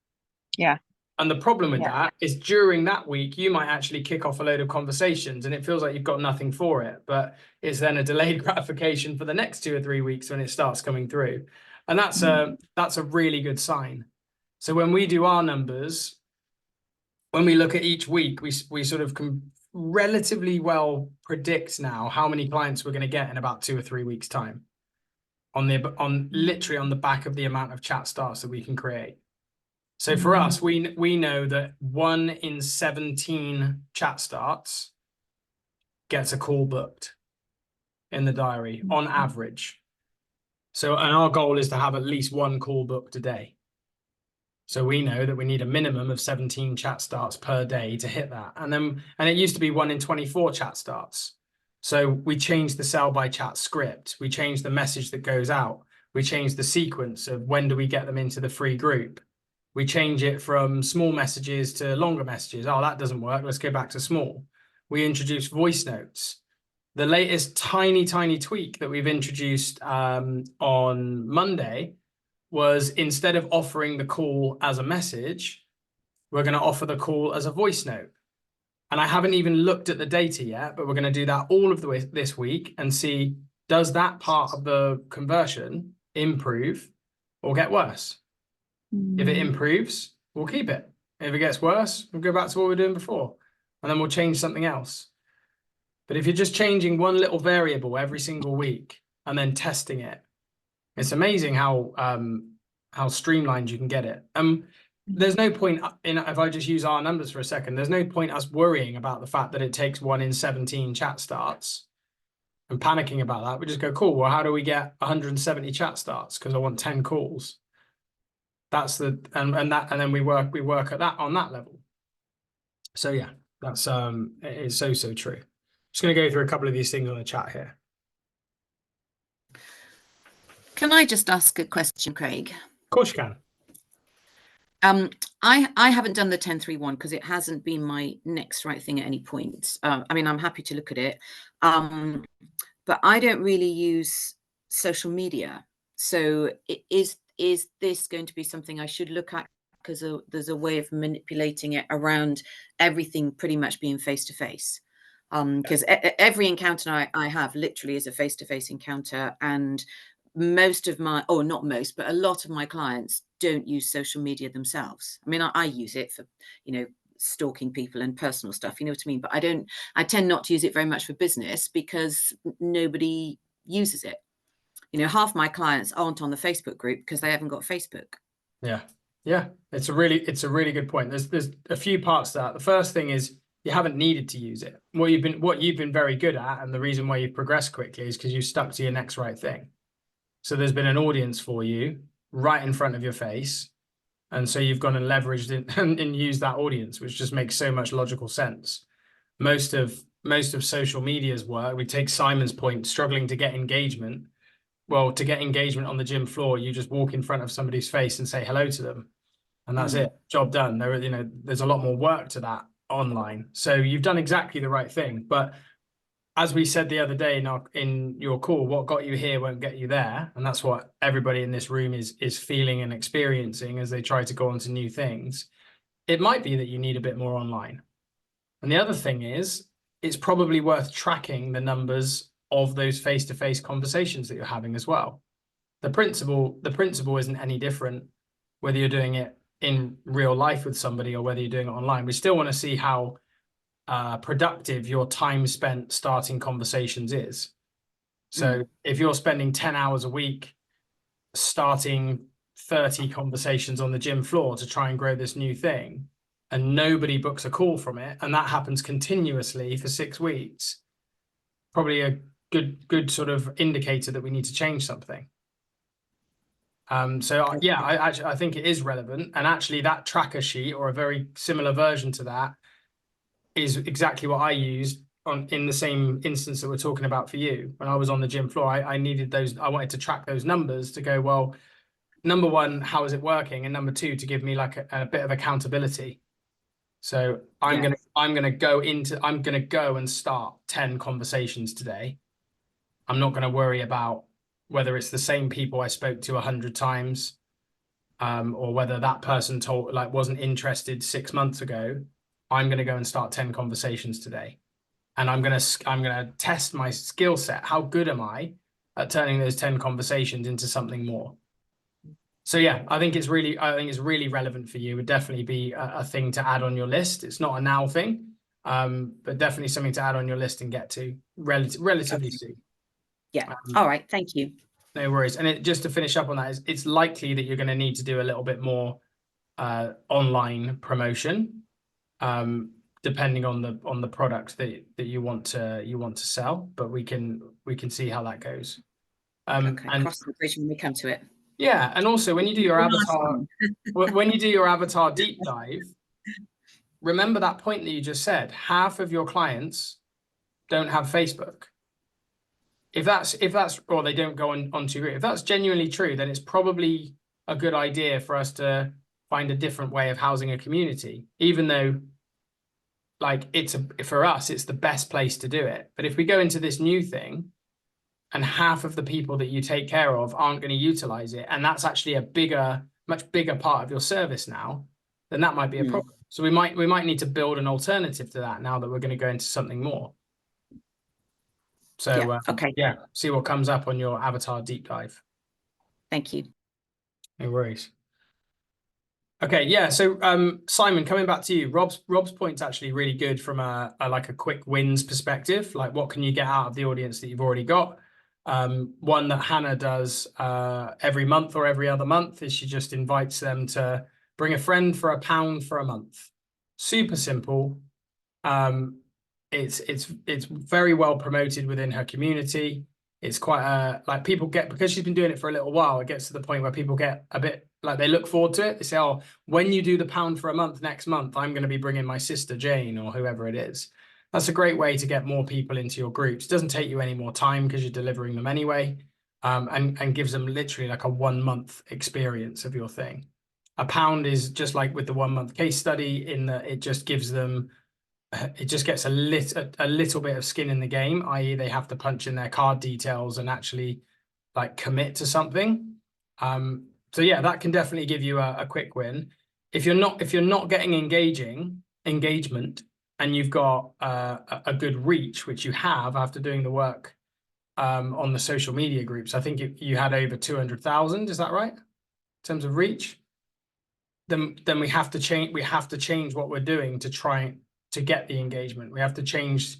Yeah. And the problem with that is during that week, you might actually kick off a load of conversations and it feels like you've got nothing for it, but it's then a delayed gratification for the next 2 or 3 weeks when it starts coming through. And that's a really good sign. So when we do our numbers, when we look at each week, we sort of can relatively well predict now how many clients we're going to get in about 2 or 3 weeks' time literally on the back of the amount of chat starts that we can create. So for us, we know that 1 in 17 chat starts gets a call booked in the diary on average. So, and our goal is to have at least 1 call booked a day. So we know that we need a minimum of 17 chat starts per day to hit that. And it used to be 1 in 24 chat starts. So we changed the sell by chat script. We changed the message that goes out. We changed the sequence of when do we get them into the free group. We change it from small messages to longer messages. Oh, that doesn't work. Let's go back to small. We introduce voice notes. The latest tiny tweak that we've introduced on Monday was, instead of offering the call as a message, we're going to offer the call as a voice note. And I haven't even looked at the data yet, but we're going to do that all of this week and see, does that part of the conversion improve or get worse? If it improves, we'll keep it. If it gets worse, we'll go back to what we were doing before, and then we'll change something else. But if you're just changing one little variable every single week and then testing it, it's amazing how streamlined you can get it. There's no point in, if I just use our numbers for a second, there's no point us worrying about the fact that it takes 1 in 17 chat starts and panicking about that. We just go, cool, well, how do we get 170 chat starts? Because I want 10 calls. That's the, and then we work at that, on that level. So yeah, that's it is so true. Just going to go through a couple of these things on the chat here. Can I just ask a question, Craig? Of course you can. I haven't done the 10-3-1 because it hasn't been my next right thing at any point. I mean, I'm happy to look at it, but I don't really use social media. So is this going to be something I should look at? Because there's a way of manipulating it around everything pretty much being face-to-face. Because every encounter I have literally is a face-to-face encounter, and most of my, or not most, but a lot of my clients don't use social media themselves. I mean, I use it for, stalking people and personal stuff, you know what I mean? But I tend not to use it very much for business because nobody uses it. Half my clients aren't on the Facebook group because they haven't got Facebook. Yeah. It's a really good point. There's a few parts to that. The first thing is, you haven't needed to use it. What you've been very good at, and the reason why you've progressed quickly, is because you've stuck to your next right thing. So there's been an audience for you right in front of your face, and so you've gone and leveraged it and used that audience, which just makes so much logical sense. Most of social media's work, we take Simon's point, struggling to get engagement. Well, to get engagement on the gym floor, you just walk in front of somebody's face and say hello to them, and that's it. Job done. There's a lot more work to that online. So you've done exactly the right thing. But as we said the other day in your call, what got you here won't get you there. And that's what everybody in this room is feeling and experiencing as they try to go on to new things. It might be that you need a bit more online. And the other thing is, it's probably worth tracking the numbers of those face-to-face conversations that you're having as well. The principle isn't any different whether you're doing it in real life with somebody or whether you're doing it online. We still want to see how productive your time spent starting conversations is. So if you're spending 10 hours a week starting 30 conversations on the gym floor to try and grow this new thing, and nobody books a call from it, and that happens continuously for 6 weeks, probably a good sort of indicator that we need to change something. I think it is relevant, and actually that tracker sheet, or a very similar version to that, is exactly what I used in the same instance that we're talking about for you. When I was on the gym floor, I needed those. I wanted to track those numbers to go, well, number one, how is it working, and number two, to give me like a bit of accountability. So I'm gonna go and start 10 conversations today. I'm not going to worry about whether it's the same people I spoke to 100 times, or whether that person wasn't interested 6 months ago. I'm going to go and start 10 conversations today, and I'm going to test my skill set. How good am I at turning those 10 conversations into something more? So yeah, I think it's really relevant for you. It would definitely be a thing to add on your list. It's not a now thing, but definitely something to add on your list and get to relatively soon. Yeah. All right. Thank you. No worries. And just to finish up on that, it's likely that you're going to need to do a little bit more online promotion, depending on the product that you want to sell. But we can see how that goes. Okay. Cross the bridge when we come to it. Yeah, and also when you do your avatar deep dive, remember that point that you just said. Half of your clients don't have Facebook. If that's or they don't go onto your group. If that's genuinely true, then it's probably a good idea for us to find a different way of housing a community, even though like for us, it's the best place to do it. But if we go into this new thing and half of the people that you take care of aren't going to utilize it, and that's actually a much bigger part of your service now, then that might be a problem. So we might need to build an alternative to that now that we're going to go into something more. So Yeah, okay. Yeah, see what comes up on your avatar deep dive. Thank you. No worries. Okay, yeah. So Simon, coming back to you, Rob's point's actually really good from a quick wins perspective. Like, what can you get out of the audience that you've already got? One that Hannah does every month or every other month is she just invites them to bring a friend for £1 for a month. Super simple. It's very well promoted within her community. It's quite like people get, because she's been doing it for a little while, it gets to the point where people get a bit like they look forward to it. They say, oh, when you do the £1 for a month next month, I'm going to be bringing my sister Jane or whoever it is. That's a great way to get more people into your groups. It doesn't take you any more time because you're delivering them anyway, and gives them literally like a 1 month experience of your thing. £1 is just like with the 1 month case study in that it just gives them, it just gets a little bit of skin in the game, i.e. they have to punch in their card details and actually like commit to something. So yeah, that can definitely give you a quick win. If you're not getting engagement and you've got a good reach, which you have after doing the work on the social media groups, I think you had over 200,000, is that right? In terms of reach, then we have to change what we're doing to try to get the engagement. We have to change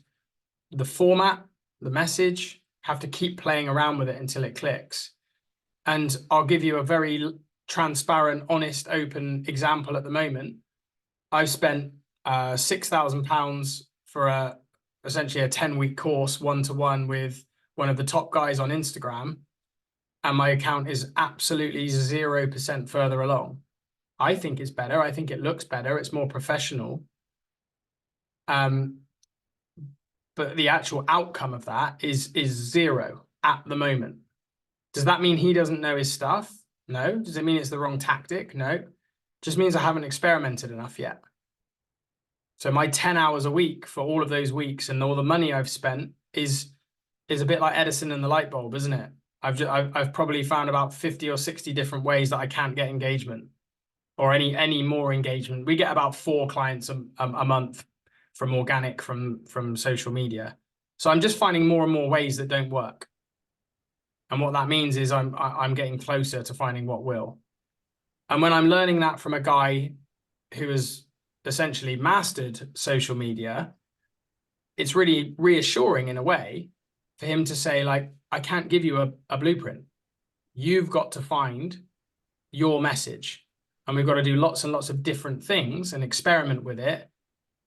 the format, the message, have to keep playing around with it until it clicks. And I'll give you a very transparent, honest, open example at the moment. I've spent £6,000 for essentially a 10-week course, one-to-one with one of the top guys on Instagram. And my account is absolutely 0% further along. I think it's better. I think it looks better. It's more professional. But the actual outcome of that is 0 at the moment. Does that mean he doesn't know his stuff? No. Does it mean it's the wrong tactic? No. Just means I haven't experimented enough yet. So my 10 hours a week for all of those weeks and all the money I've spent is a bit like Edison and the light bulb, isn't it? I've probably found about 50 or 60 different ways that I can't get engagement or any more engagement. We get about 4 clients a month from organic from social media. So I'm just finding more and more ways that don't work. And what that means is I'm getting closer to finding what will. And when I'm learning that from a guy who has essentially mastered social media, it's really reassuring in a way for him to say, like, I can't give you a blueprint. You've got to find your message. And we've got to do lots and lots of different things and experiment with it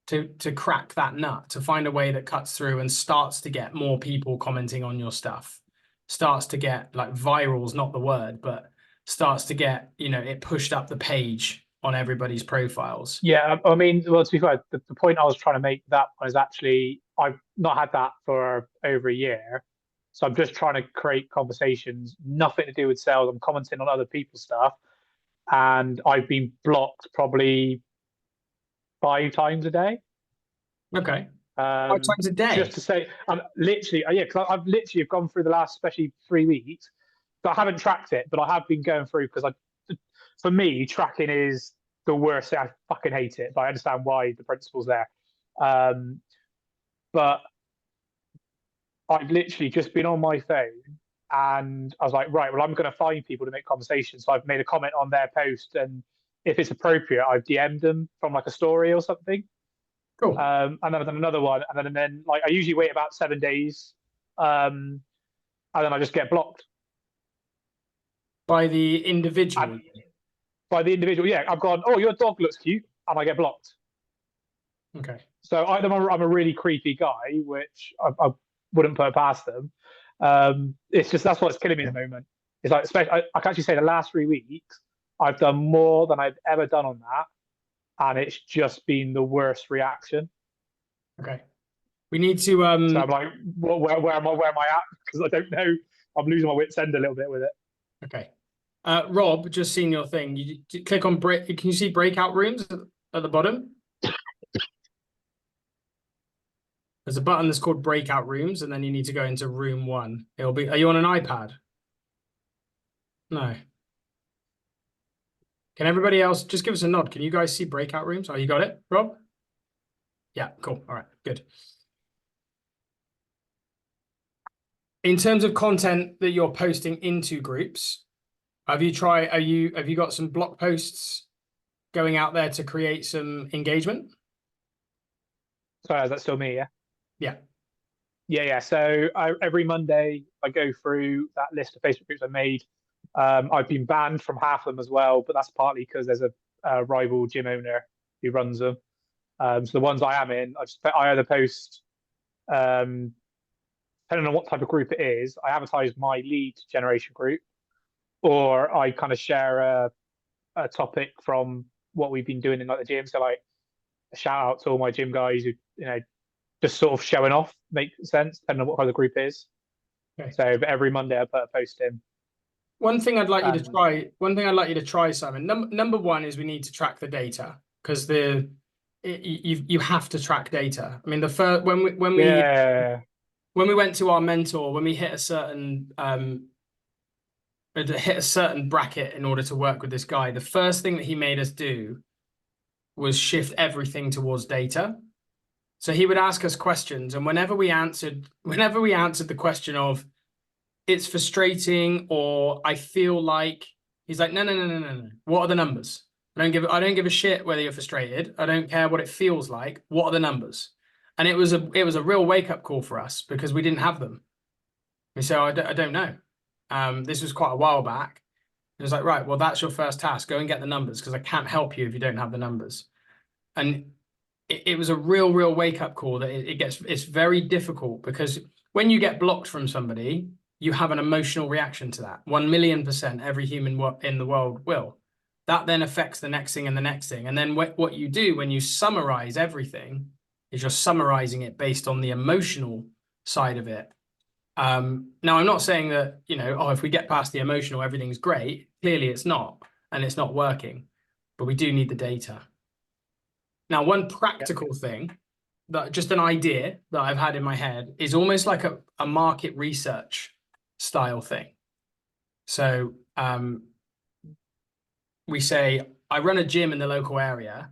to crack that nut, to find a way that cuts through and starts to get more people commenting on your stuff, starts to get like virals, not the word, but starts to get, it pushed up the page on everybody's profiles. Yeah, I mean, well, to be fair, the point I was trying to make that is actually I've not had that for over a year. So I'm just trying to create conversations, nothing to do with sales. I'm commenting on other people's stuff. And I've been blocked probably 5 times a day. Okay. 5 times a day? Just to say, I'm literally, yeah, because I've literally gone through the last, especially 3 weeks. But I haven't tracked it, but I have been going through because for me, tracking is the worst thing. I fucking hate it, but I understand why the principle's there. But I've literally just been on my phone and I was like, right, well, I'm going to find people to make conversations. So I've made a comment on their post, and if it's appropriate, I've DM'd them from like a story or something. Cool. And then I've done another one, and then like I usually wait about 7 days, and then I just get blocked. By the individual? By the individual, yeah. I've gone, oh, your dog looks cute, and I get blocked. Okay. So either I'm a really creepy guy, which I wouldn't put past them. It's just that's what's killing me at the moment. It's like, especially, I can actually say the last 3 weeks, I've done more than I've ever done on that, and it's just been the worst reaction. Okay. We need to. So I'm like, where am I at? Because I don't know. I'm losing my wits end a little bit with it. Okay. Rob, just seen your thing. You click on break. Can you see breakout rooms at the bottom? There's a button that's called breakout rooms, and then you need to go into room 1. It'll be. Are you on an iPad? No. Can everybody else just give us a nod? Can you guys see breakout rooms? Oh, you got it, Rob? Yeah, cool. All right, good. In terms of content that you're posting into groups, have you got some blog posts going out there to create some engagement? Sorry, is that still me? Yeah. Yeah. Yeah. So every Monday I go through that list of Facebook groups I made. I've been banned from half of them as well, but that's partly because there's a rival gym owner who runs them. So the ones I am in, I either post, depending on what type of group it is, I advertise my lead generation group, or I kind of share a topic from what we've been doing in like the gym. So like a shout out to all my gym guys who, just sort of showing off, make sense, depending on what kind of group is. Okay. So every Monday I put a post in. One thing I'd like you to try, Simon. Number one is we need to track the data, because you have to track data. I mean, when we went to our mentor, when we hit a certain bracket in order to work with this guy, the first thing that he made us do was shift everything towards data. So he would ask us questions, and whenever we answered the question of it's frustrating or I feel like, he's like, no. What are the numbers? I don't give a shit whether you're frustrated. I don't care what it feels like. What are the numbers? And it was a real wake up call for us, because we didn't have them. We said, I don't know. This was quite a while back. It was like, right, well, that's your first task. Go and get the numbers, because I can't help you if you don't have the numbers. And it was a real wake up call that it's very difficult, because when you get blocked from somebody, you have an emotional reaction to that. 1,000,000% every human in the world will. That then affects the next thing and the next thing. And then what you do when you summarize everything is you're summarizing it based on the emotional side of it. Now, I'm not saying that, if we get past the emotional, everything's great. Clearly it's not, and it's not working, but we do need the data. Now, one practical thing, just an idea that I've had in my head, is almost like a market research style thing. So we say, I run a gym in the local area.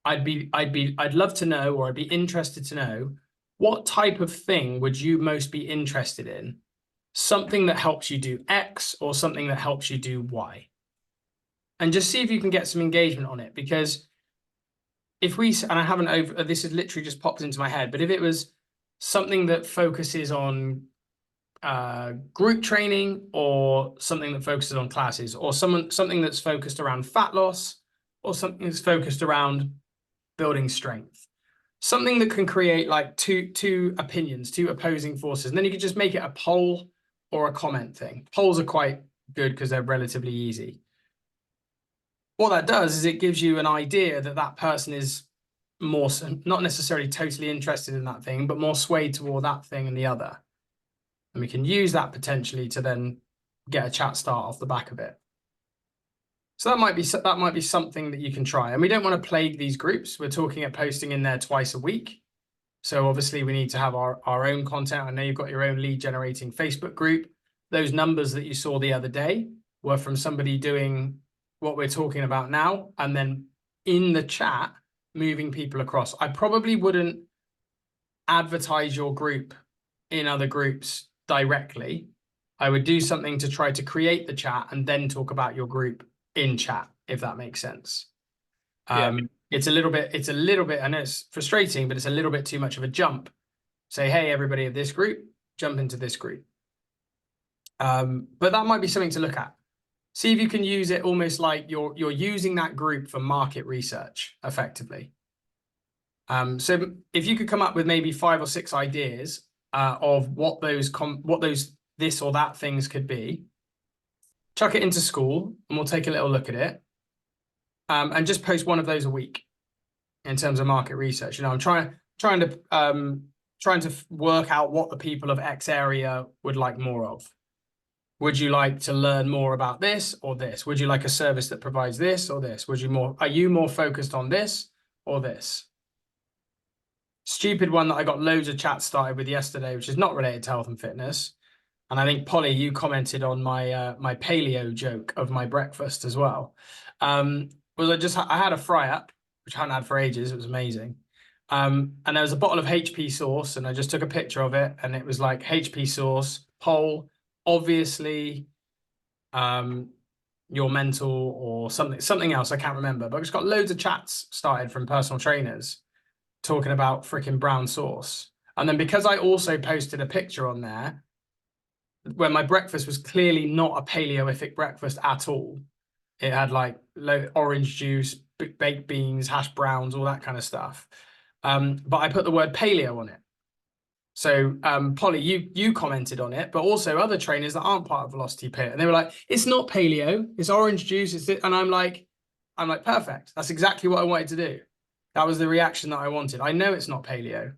I'd love to know, or I'd be interested to know, what type of thing would you most be interested in? Something that helps you do X, or something that helps you do Y. And just see if you can get some engagement on it, because if we, and I haven't this has literally just popped into my head, but if it was something that focuses on group training, or something that focuses on classes, or something that's focused around fat loss, or something that's focused around building strength, something that can create like two opinions, two opposing forces, and then you could just make it a poll or a comment thing. Polls are quite good because they're relatively easy. What that does is it gives you an idea that person is more, not necessarily totally interested in that thing, but more swayed toward that thing and the other. And we can use that potentially to then get a chat start off the back of it. So that might be something that you can try. And we don't want to plague these groups. We're talking at posting in there twice a week. So obviously we need to have our own content. I know you've got your own lead generating Facebook group. Those numbers that you saw the other day were from somebody doing what we're talking about now, and then in the chat, moving people across. I probably wouldn't advertise your group in other groups directly. I would do something to try to create the chat and then talk about your group in chat, if that makes sense. It's a little bit, I know it's frustrating, but it's a little bit too much of a jump. Say, hey, everybody of this group, jump into this group. But that might be something to look at. See if you can use it almost like you're using that group for market research effectively. So if you could come up with maybe 5 or 6 ideas of what those this or that things could be, chuck it into school and we'll take a little look at it, and just post one of those a week in terms of market research. I'm trying to work out what the people of X area would like more of. Would you like to learn more about this or this? Would you like a service that provides this or this? Are you more focused on this or this? Stupid one that I got loads of chats started with yesterday, which is not related to health and fitness. And I think, Polly, you commented on my my paleo joke of my breakfast as well. I had a fry up, which I hadn't had for ages. It was amazing. And there was a bottle of HP sauce, and I just took a picture of it, and it was like HP sauce, poll, obviously your mental or something else. I can't remember, but I just got loads of chats started from personal trainers talking about freaking brown sauce. And then because I also posted a picture on there when my breakfast was clearly not a paleoific breakfast at all. It had like orange juice, baked beans, hash browns, all that kind of stuff. But I put the word paleo on it. So Polly, you commented on it, but also other trainers that aren't part of Velocity Pit, and they were like, "It's not paleo, it's orange juice." And I'm like, perfect. That's exactly what I wanted to do. That was the reaction that I wanted. I know it's not paleo,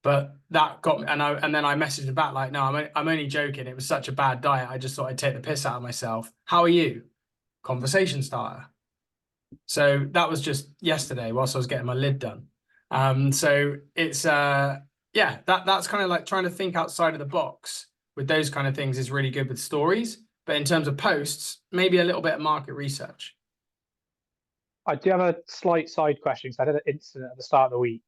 but that got me, and then I messaged him back like, "No, I'm only joking. It was such a bad diet. I just thought I'd take the piss out of myself. How are you?" Conversation starter. So that was just yesterday whilst I was getting my lid done. So it's yeah, that's kind of like trying to think outside of the box with those kind of things is really good with stories. But in terms of posts, maybe a little bit of market research. I do have a slight side question. So I had an incident at the start of the week.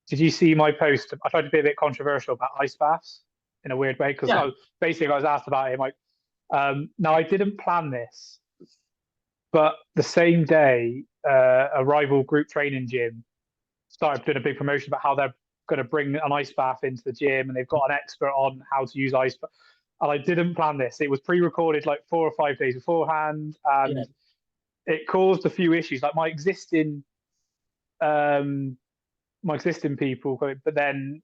Did you see my post? I tried to be a bit controversial about ice baths in a weird way because I was asked about it. Like, now I didn't plan this, but the same day, a rival group training gym started doing a big promotion about how they're going to bring an ice bath into the gym, and they've got an expert on how to use ice bath. And I didn't plan this. It was pre-recorded like 4 or 5 days beforehand, and it caused a few issues. Like my existing people, but then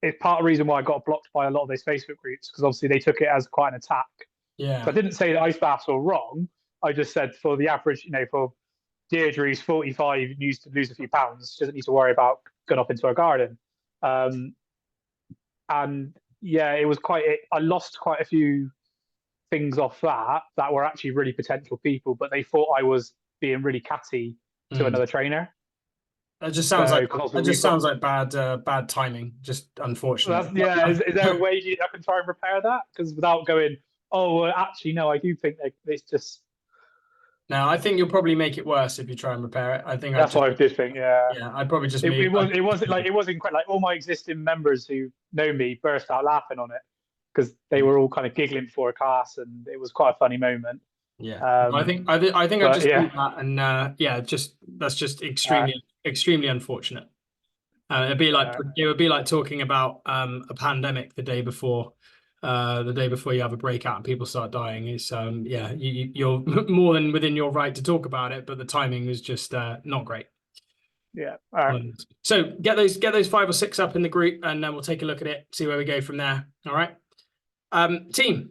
it's part of the reason why I got blocked by a lot of those Facebook groups, because obviously they took it as quite an attack. Yeah. So I didn't say that ice baths were wrong. I just said for the average, for Deirdre, who's 45, needs to lose a few pounds, she doesn't need to worry about going up into her garden. And yeah, it was I lost quite a few things off that were actually really potential people, but they thought I was being really catty to another trainer. That just sounds like bad timing. Just unfortunate. Is there a way I can try and repair that? Because without going, oh, well, actually, no, I do think it's just. No, I think you'll probably make it worse if you try and repair it. I think that's what I did think. Yeah. Yeah, I'd probably just. It wasn't quite like all my existing members who know me burst out laughing on it because they were all kind of giggling before a class, and it was quite a funny moment. Yeah, I think I just do that, and that's just extremely unfortunate. It would be like talking about a pandemic the day before you have a breakout and people start dying. It's you're more than within your right to talk about it, but the timing was just not great. Yeah. All right. So get those 5 or 6 up in the group, and then we'll take a look at it, see where we go from there. All right, team.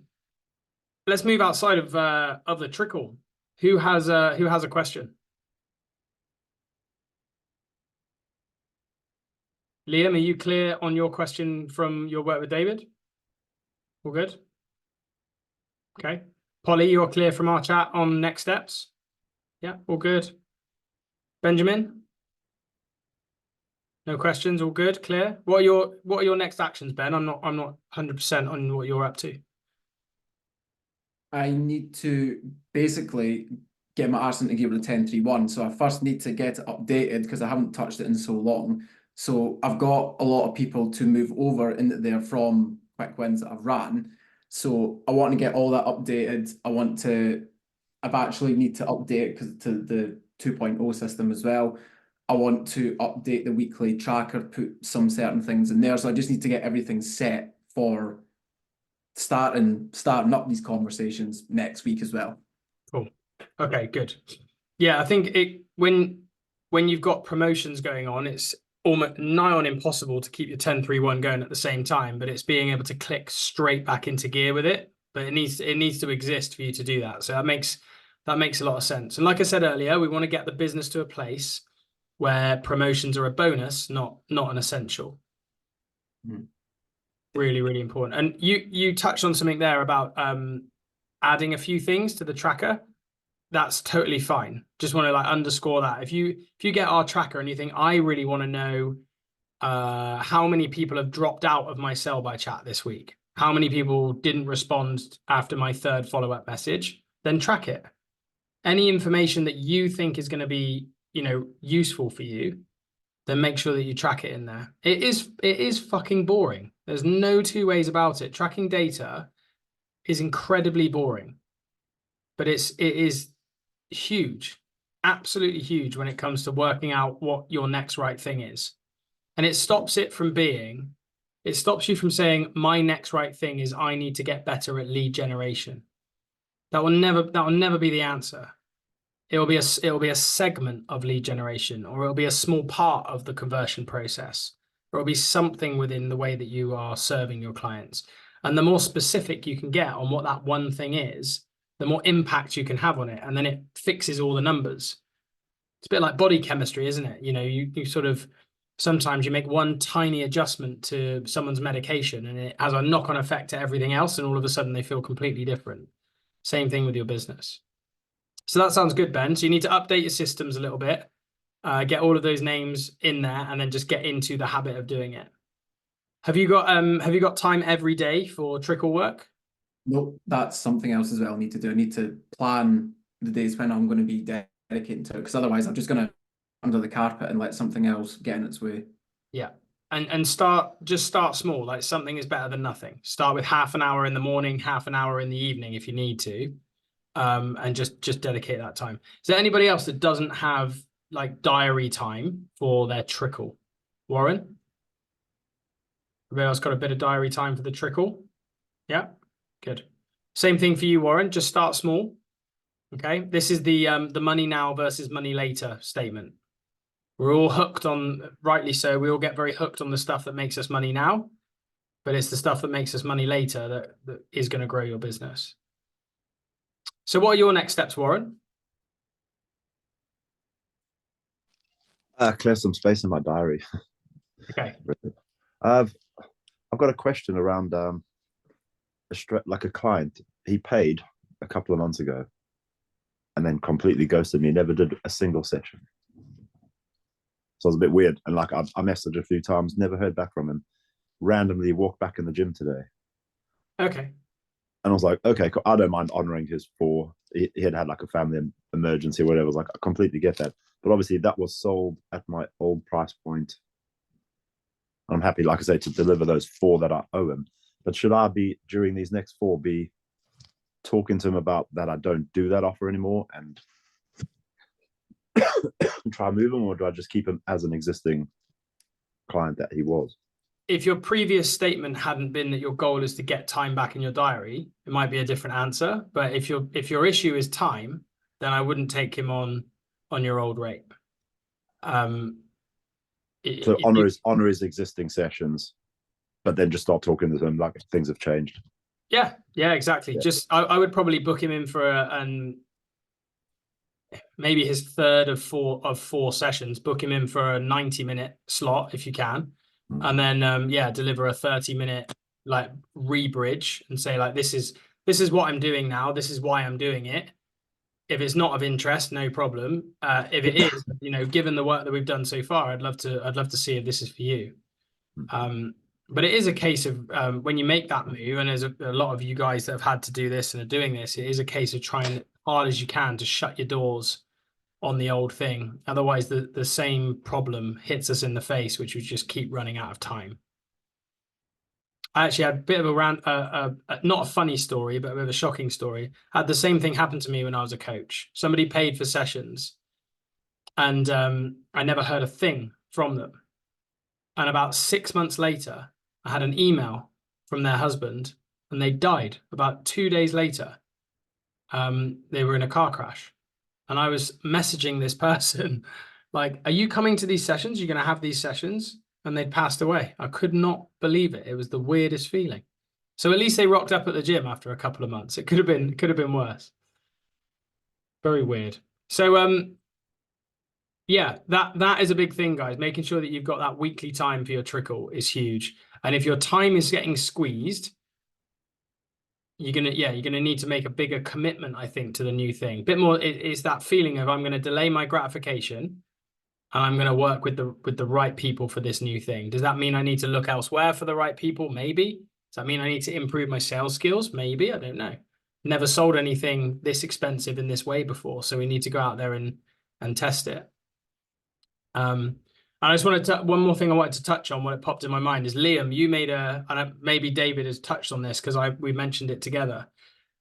Let's move outside of the trickle. Who has a question? Liam, are you clear on your question from your work with David? All good? Okay. Polly, you're clear from our chat on next steps? Yeah, all good. Benjamin? No questions, all good, clear. What are your next actions, Ben? I'm not 100% on what you're up to. I need to basically get my arse into gear with the 1031. So I first need to get it updated because I haven't touched it in so long. So I've got a lot of people to move over into there from quick wins that I've ran. So I want to get all that updated. I've actually need to update it to the 2.0 system as well. I want to update the weekly tracker, put some certain things in there. So I just need to get everything set for starting up these conversations next week as well. Cool. Okay, good. Yeah, I think when you've got promotions going on, it's almost nigh on impossible to keep your 10-3-1 going at the same time, but it's being able to click straight back into gear with it. But it needs to exist for you to do that. So that makes a lot of sense. And like I said earlier, we want to get the business to a place where promotions are a bonus, not an essential. Really, really important. And you touched on something there about adding a few things to the tracker. That's totally fine. Just want to like underscore that. If you get our tracker and you think, I really want to know how many people have dropped out of my sell by chat this week, how many people didn't respond after my third follow-up message, then track it. Any information that you think is going to be, useful for you, then make sure that you track it in there. It is fucking boring. There's no two ways about it. Tracking data is incredibly boring, but it is huge, absolutely huge when it comes to working out what your next right thing is. And it stops you from saying, my next right thing is I need to get better at lead generation. That will never be the answer. It will be a segment of lead generation, or it'll be a small part of the conversion process, or it'll be something within the way that you are serving your clients. And the more specific you can get on what that one thing is, the more impact you can have on it. And then it fixes all the numbers. It's a bit like body chemistry, isn't it? You sort of, sometimes you make one tiny adjustment to someone's medication and it has a knock-on effect to everything else. And all of a sudden they feel completely different. Same thing with your business. So that sounds good, Ben. So you need to update your systems a little bit, get all of those names in there, and then just get into the habit of doing it. Have you got time every day for trickle work? Nope, that's something else as well I need to do. I need to plan the days when I'm going to be dedicating to it, because otherwise I'm just going to under the carpet and let something else get in its way. Yeah. And start small. Like, something is better than nothing. Start with half an hour in the morning, half an hour in the evening if you need to. And just dedicate that time. Is there anybody else that doesn't have like diary time for their trickle? Warren? Everybody else got a bit of diary time for the trickle? Yeah, good. Same thing for you, Warren. Just start small. Okay, this is the money now versus money later statement. We're all hooked on, rightly so, we all get very hooked on the stuff that makes us money now, but it's the stuff that makes us money later that is going to grow your business. So what are your next steps, Warren? Clear some space in my diary. Okay. I've got a question around like a client. He paid a couple of months ago and then completely ghosted me, never did a single session. So it was a bit weird. And like I messaged a few times, never heard back from him. Randomly walked back in the gym today. Okay. And I was like, okay, cool. I don't mind honoring his he had like a family emergency or whatever. I was like, I completely get that. But obviously that was sold at my old price point. I'm happy, like I say, to deliver those 4 that I owe him. But should I be, during these next 4, be talking to him about that I don't do that offer anymore and try and move him, or do I just keep him as an existing client that he was? If your previous statement hadn't been that your goal is to get time back in your diary, it might be a different answer. But if your issue is time, then I wouldn't take him on your old rate. So honor his existing sessions, but then just start talking to him like things have changed. Yeah, exactly. Yeah. Just I would probably book him in for maybe his third of four sessions. Book him in for a 90-minute slot if you can. And then deliver a 30-minute like rebridge and say like, this is what I'm doing now, this is why I'm doing it. If it's not of interest, no problem. If it is, given the work that we've done so far, I'd love to see if this is for you. But it is a case of when you make that move, and there's a lot of you guys that have had to do this and are doing this, it is a case of trying as hard as you can to shut your doors on the old thing. Otherwise, the same problem hits us in the face, which would just keep running out of time. I actually had a bit of a rant, not a funny story, but a bit of a shocking story. I had the same thing happen to me when I was a coach. Somebody paid for sessions and I never heard a thing from them. And about 6 months later, I had an email from their husband and they died about 2 days later. They were in a car crash. And I was messaging this person, like, are you coming to these sessions? You're going to have these sessions? And they'd passed away. I could not believe it. It was the weirdest feeling. So at least they rocked up at the gym after a couple of months. It could have been worse. Very weird. So yeah, that is a big thing, guys. Making sure that you've got that weekly time for your trickle is huge. And if your time is getting squeezed, you're gonna need to make a bigger commitment, I think, to the new thing. A bit more, it's that feeling of I'm going to delay my gratification and I'm going to work with the right people for this new thing. Does that mean I need to look elsewhere for the right people? Maybe. Does that mean I need to improve my sales skills? Maybe. I don't know. Never sold anything this expensive in this way before, so we need to go out there and test it. And I just wanted to, one more thing I wanted to touch on, what it popped in my mind is, Liam, you made maybe David has touched on this because we mentioned it together.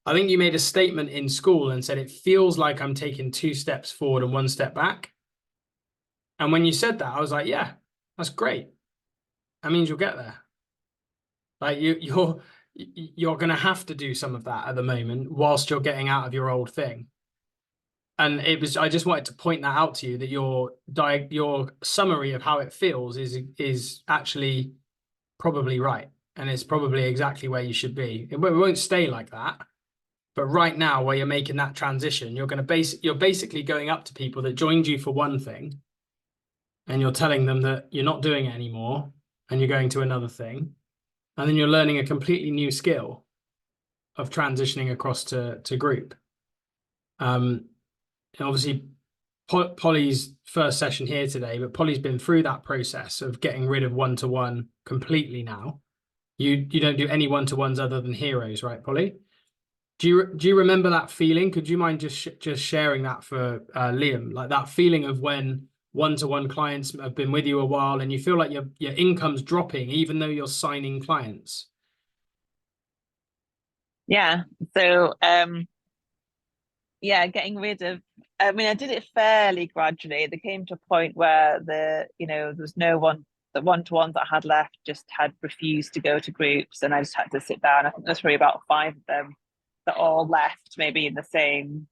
I think you made a statement in school and said, it feels like I'm taking 2 steps forward and 1 step back. And when you said that, I was like, yeah, that's great. That means you'll get there. Like you're going to have to do some of that at the moment whilst you're getting out of your old thing. And I just wanted to point that out to you, that your summary of how it feels is actually probably right. And it's probably exactly where you should be. It won't stay like that. But right now, where you're making that transition, you're basically going up to people that joined you for one thing, and you're telling them that you're not doing it anymore, and you're going to another thing. And then you're learning a completely new skill of transitioning across to group. And obviously, Polly's first session here today, but Polly's been through that process of getting rid of one-to-one completely now. You don't do any one-to-ones other than heroes, right, Polly? Do you remember that feeling? Could you mind just sharing that for Liam? Like that feeling of when one-to-one clients have been with you a while and you feel like your income's dropping even though you're signing clients. Yeah. So getting rid of, I mean, I did it fairly gradually. There came to a point where there was no one, the one-to-ones that I had left just had refused to go to groups, and I just had to sit down. I think there's probably about 5 of them that all left maybe in the same,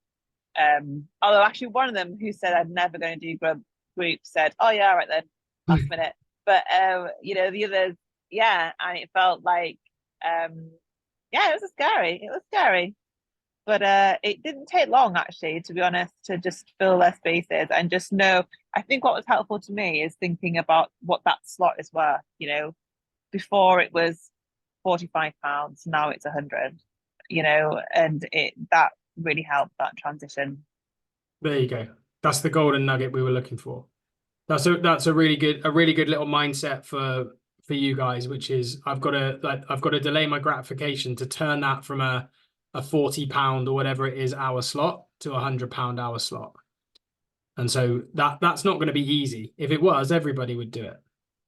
although actually one of them who said I'm never going to do group said, oh yeah, right then, last minute. But the others, and it felt like it was scary, but it didn't take long, actually, to be honest, to just fill their spaces and just know. I think what was helpful to me is thinking about what that slot is worth. Before it was £45, now it's 100. And that really helped that transition. There you go. That's the golden nugget we were looking for. That's a really good little mindset for you guys, which is I've got to delay my gratification to turn that from a £40 or whatever it is hour slot to a £100 hour slot. And so that's not going to be easy. If it was, everybody would do it.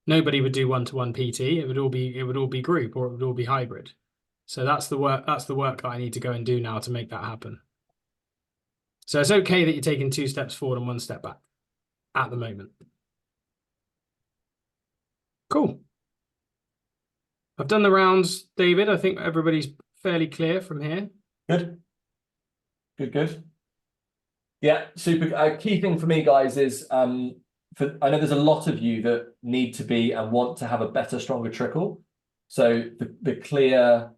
Nobody would do one-to-one PT. It would all be group, or it would all be hybrid. So that's the work that I need to go and do now to make that happen. So it's okay that you're taking 2 steps forward and 1 step back at the moment. Cool. I've done the rounds, David. I think everybody's fairly clear from here. Good. Yeah, super. Key thing for me, guys, is I know there's a lot of you that need to be and want to have a better, stronger trickle. So the clear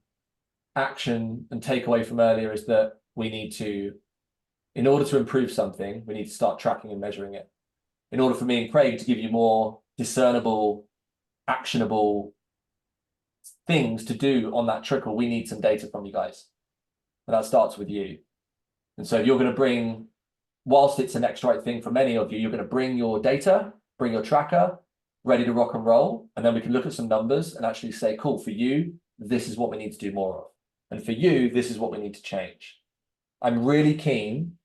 action and takeaway from earlier is that we need to, in order to improve something, we need to start tracking and measuring it. In order for me and Craig to give you more discernible, actionable things to do on that trickle, we need some data from you guys. And that starts with you. And so you're going to bring, whilst it's the next right thing for many of you, you're going to bring your data, bring your tracker, ready to rock and roll. And then we can look at some numbers and actually say, cool, for you, this is what we need to do more of. And for you, this is what we need to change. I'm really keen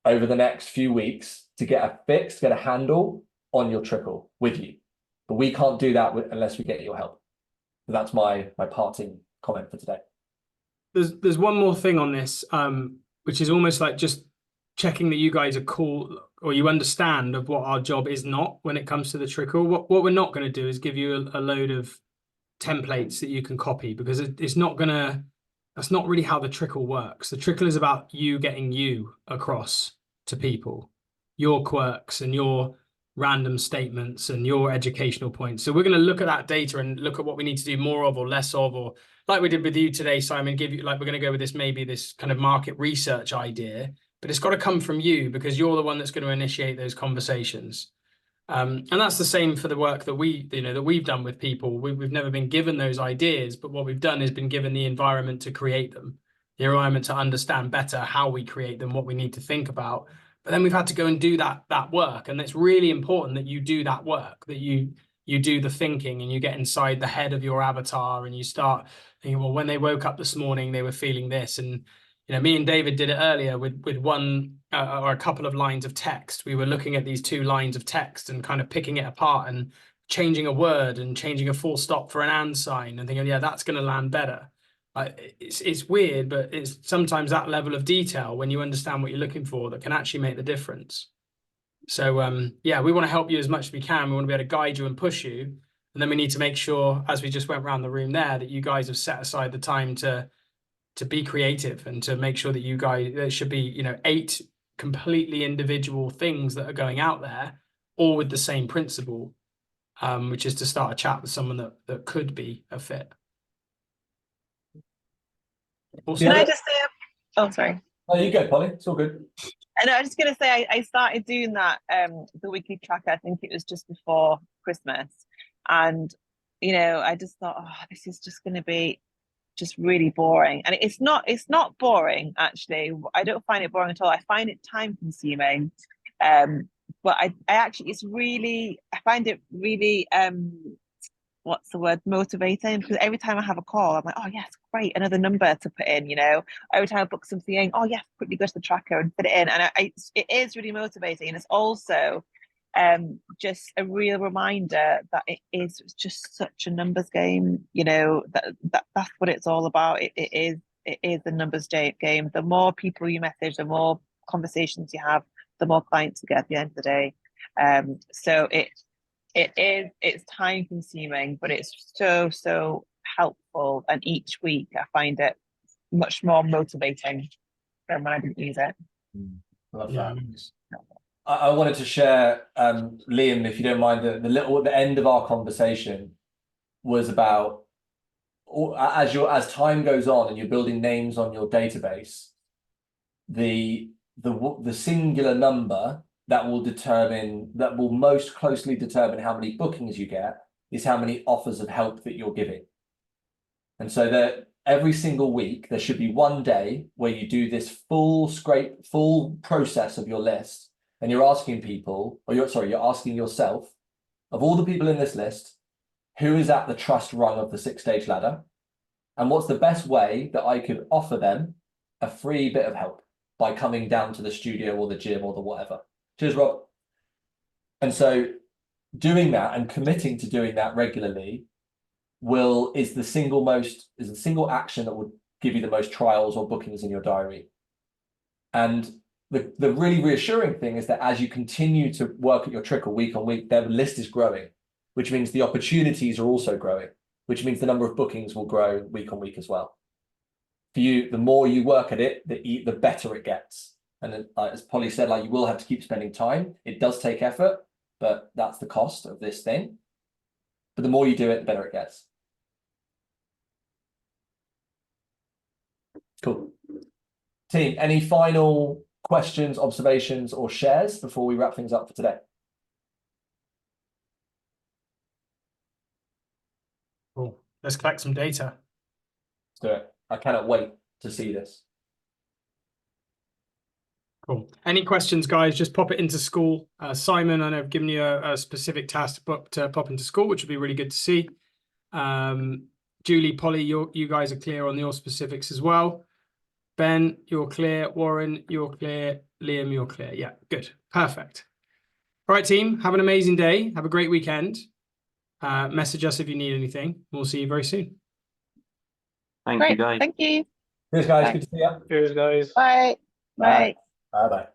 over the next few weeks to get a fix, get a handle on your trickle with you. But we can't do that unless we get your help. So that's my parting comment for today. There's one more thing on this, which is almost like just checking that you guys are cool or you understand of what our job is not when it comes to the trickle. What we're not going to do is give you a load of templates that you can copy, because it's not going to, that's not really how the trickle works. The trickle is about you getting you across to people, your quirks and your random statements and your educational points. So we're going to look at that data and look at what we need to do more of or less of, or like we did with you today, Simon, give you, like, we're going to go with this, maybe this kind of market research idea, but it's got to come from you because you're the one that's going to initiate those conversations. And that's the same for the work that we've done with people. We've never been given those ideas, but what we've done is been given the environment to create them, the environment to understand better how we create them, what we need to think about. But then we've had to go and do that work, and it's really important that you do that work, that you do the thinking, and you get inside the head of your avatar, and you start thinking, well, when they woke up this morning, they were feeling this. And me and David did it earlier with one or a couple of lines of text. We were looking at these 2 lines of text and kind of picking it apart and changing a word and changing a full stop for an and sign and thinking, yeah, that's going to land better. It's weird, but it's sometimes that level of detail when you understand what you're looking for that can actually make the difference. So yeah, we want to help you as much as we can. We want to be able to guide you and push you. And then we need to make sure, as we just went around the room there, that you guys have set aside the time to be creative and to make sure that you guys, there should be 8 completely individual things that are going out there, all with the same principle, which is to start a chat with someone that could be a fit. Also, Can I just say, oh, sorry. Oh, you go, Polly. It's all good. And I was just going to say, I started doing that, the weekly tracker, I think it was just before Christmas. And, I just thought, oh, this is just going to be just really boring. And it's not boring, actually. I don't find it boring at all. I find it time consuming. But I actually, I find it really, what's the word, motivating, because every time I have a call, I'm like, oh yes, great, another number to put in. Every time I book something in, oh yes, quickly go to the tracker and put it in. And it is really motivating. And it's also just a real reminder that it is just such a numbers game. That's what it's all about. It is a numbers game. The more people you message, the more conversations you have, the more clients you get at the end of the day. So it's time consuming, but it's so helpful. And each week I find it much more motivating than when I didn't use it. Love that. I wanted to share, Liam, if you don't mind, the end of our conversation was about, as time goes on and you're building names on your database, the singular number that will most closely determine how many bookings you get is how many offers of help that you're giving. And so that every single week there should be one day where you do this full process of your list. And you're asking people, you're asking yourself, of all the people in this list, who is at the trust rung of the 6-stage ladder? And what's the best way that I could offer them a free bit of help by coming down to the studio or the gym or the whatever? Cheers, Rob. And so doing that and committing to doing that regularly is the single action that would give you the most trials or bookings in your diary. And the really reassuring thing is that as you continue to work at your trickle week on week, their list is growing, which means the opportunities are also growing, which means the number of bookings will grow week on week as well. For you, the more you work at it, the better it gets. And then, as Polly said, you will have to keep spending time. It does take effort, but that's the cost of this thing. But the more you do it, the better it gets. Cool. Team, any final questions, observations, or shares before we wrap things up for today? Cool. Let's collect some data. Let's do it. I cannot wait to see this. Cool. Any questions, guys? Just pop it into school. Simon, I know I've given you a specific task to pop into school, which would be really good to see. Julie, Polly, you guys are clear on your specifics as well. Ben, you're clear. Warren, you're clear. Liam, you're clear. Yeah, good. Perfect. All right, team. Have an amazing day. Have a great weekend. Message us if you need anything. We'll see you very soon. Thank you, guys. Thank you. Cheers, guys. Bye. Good to see you. Cheers, guys. Bye. Bye. Bye-bye.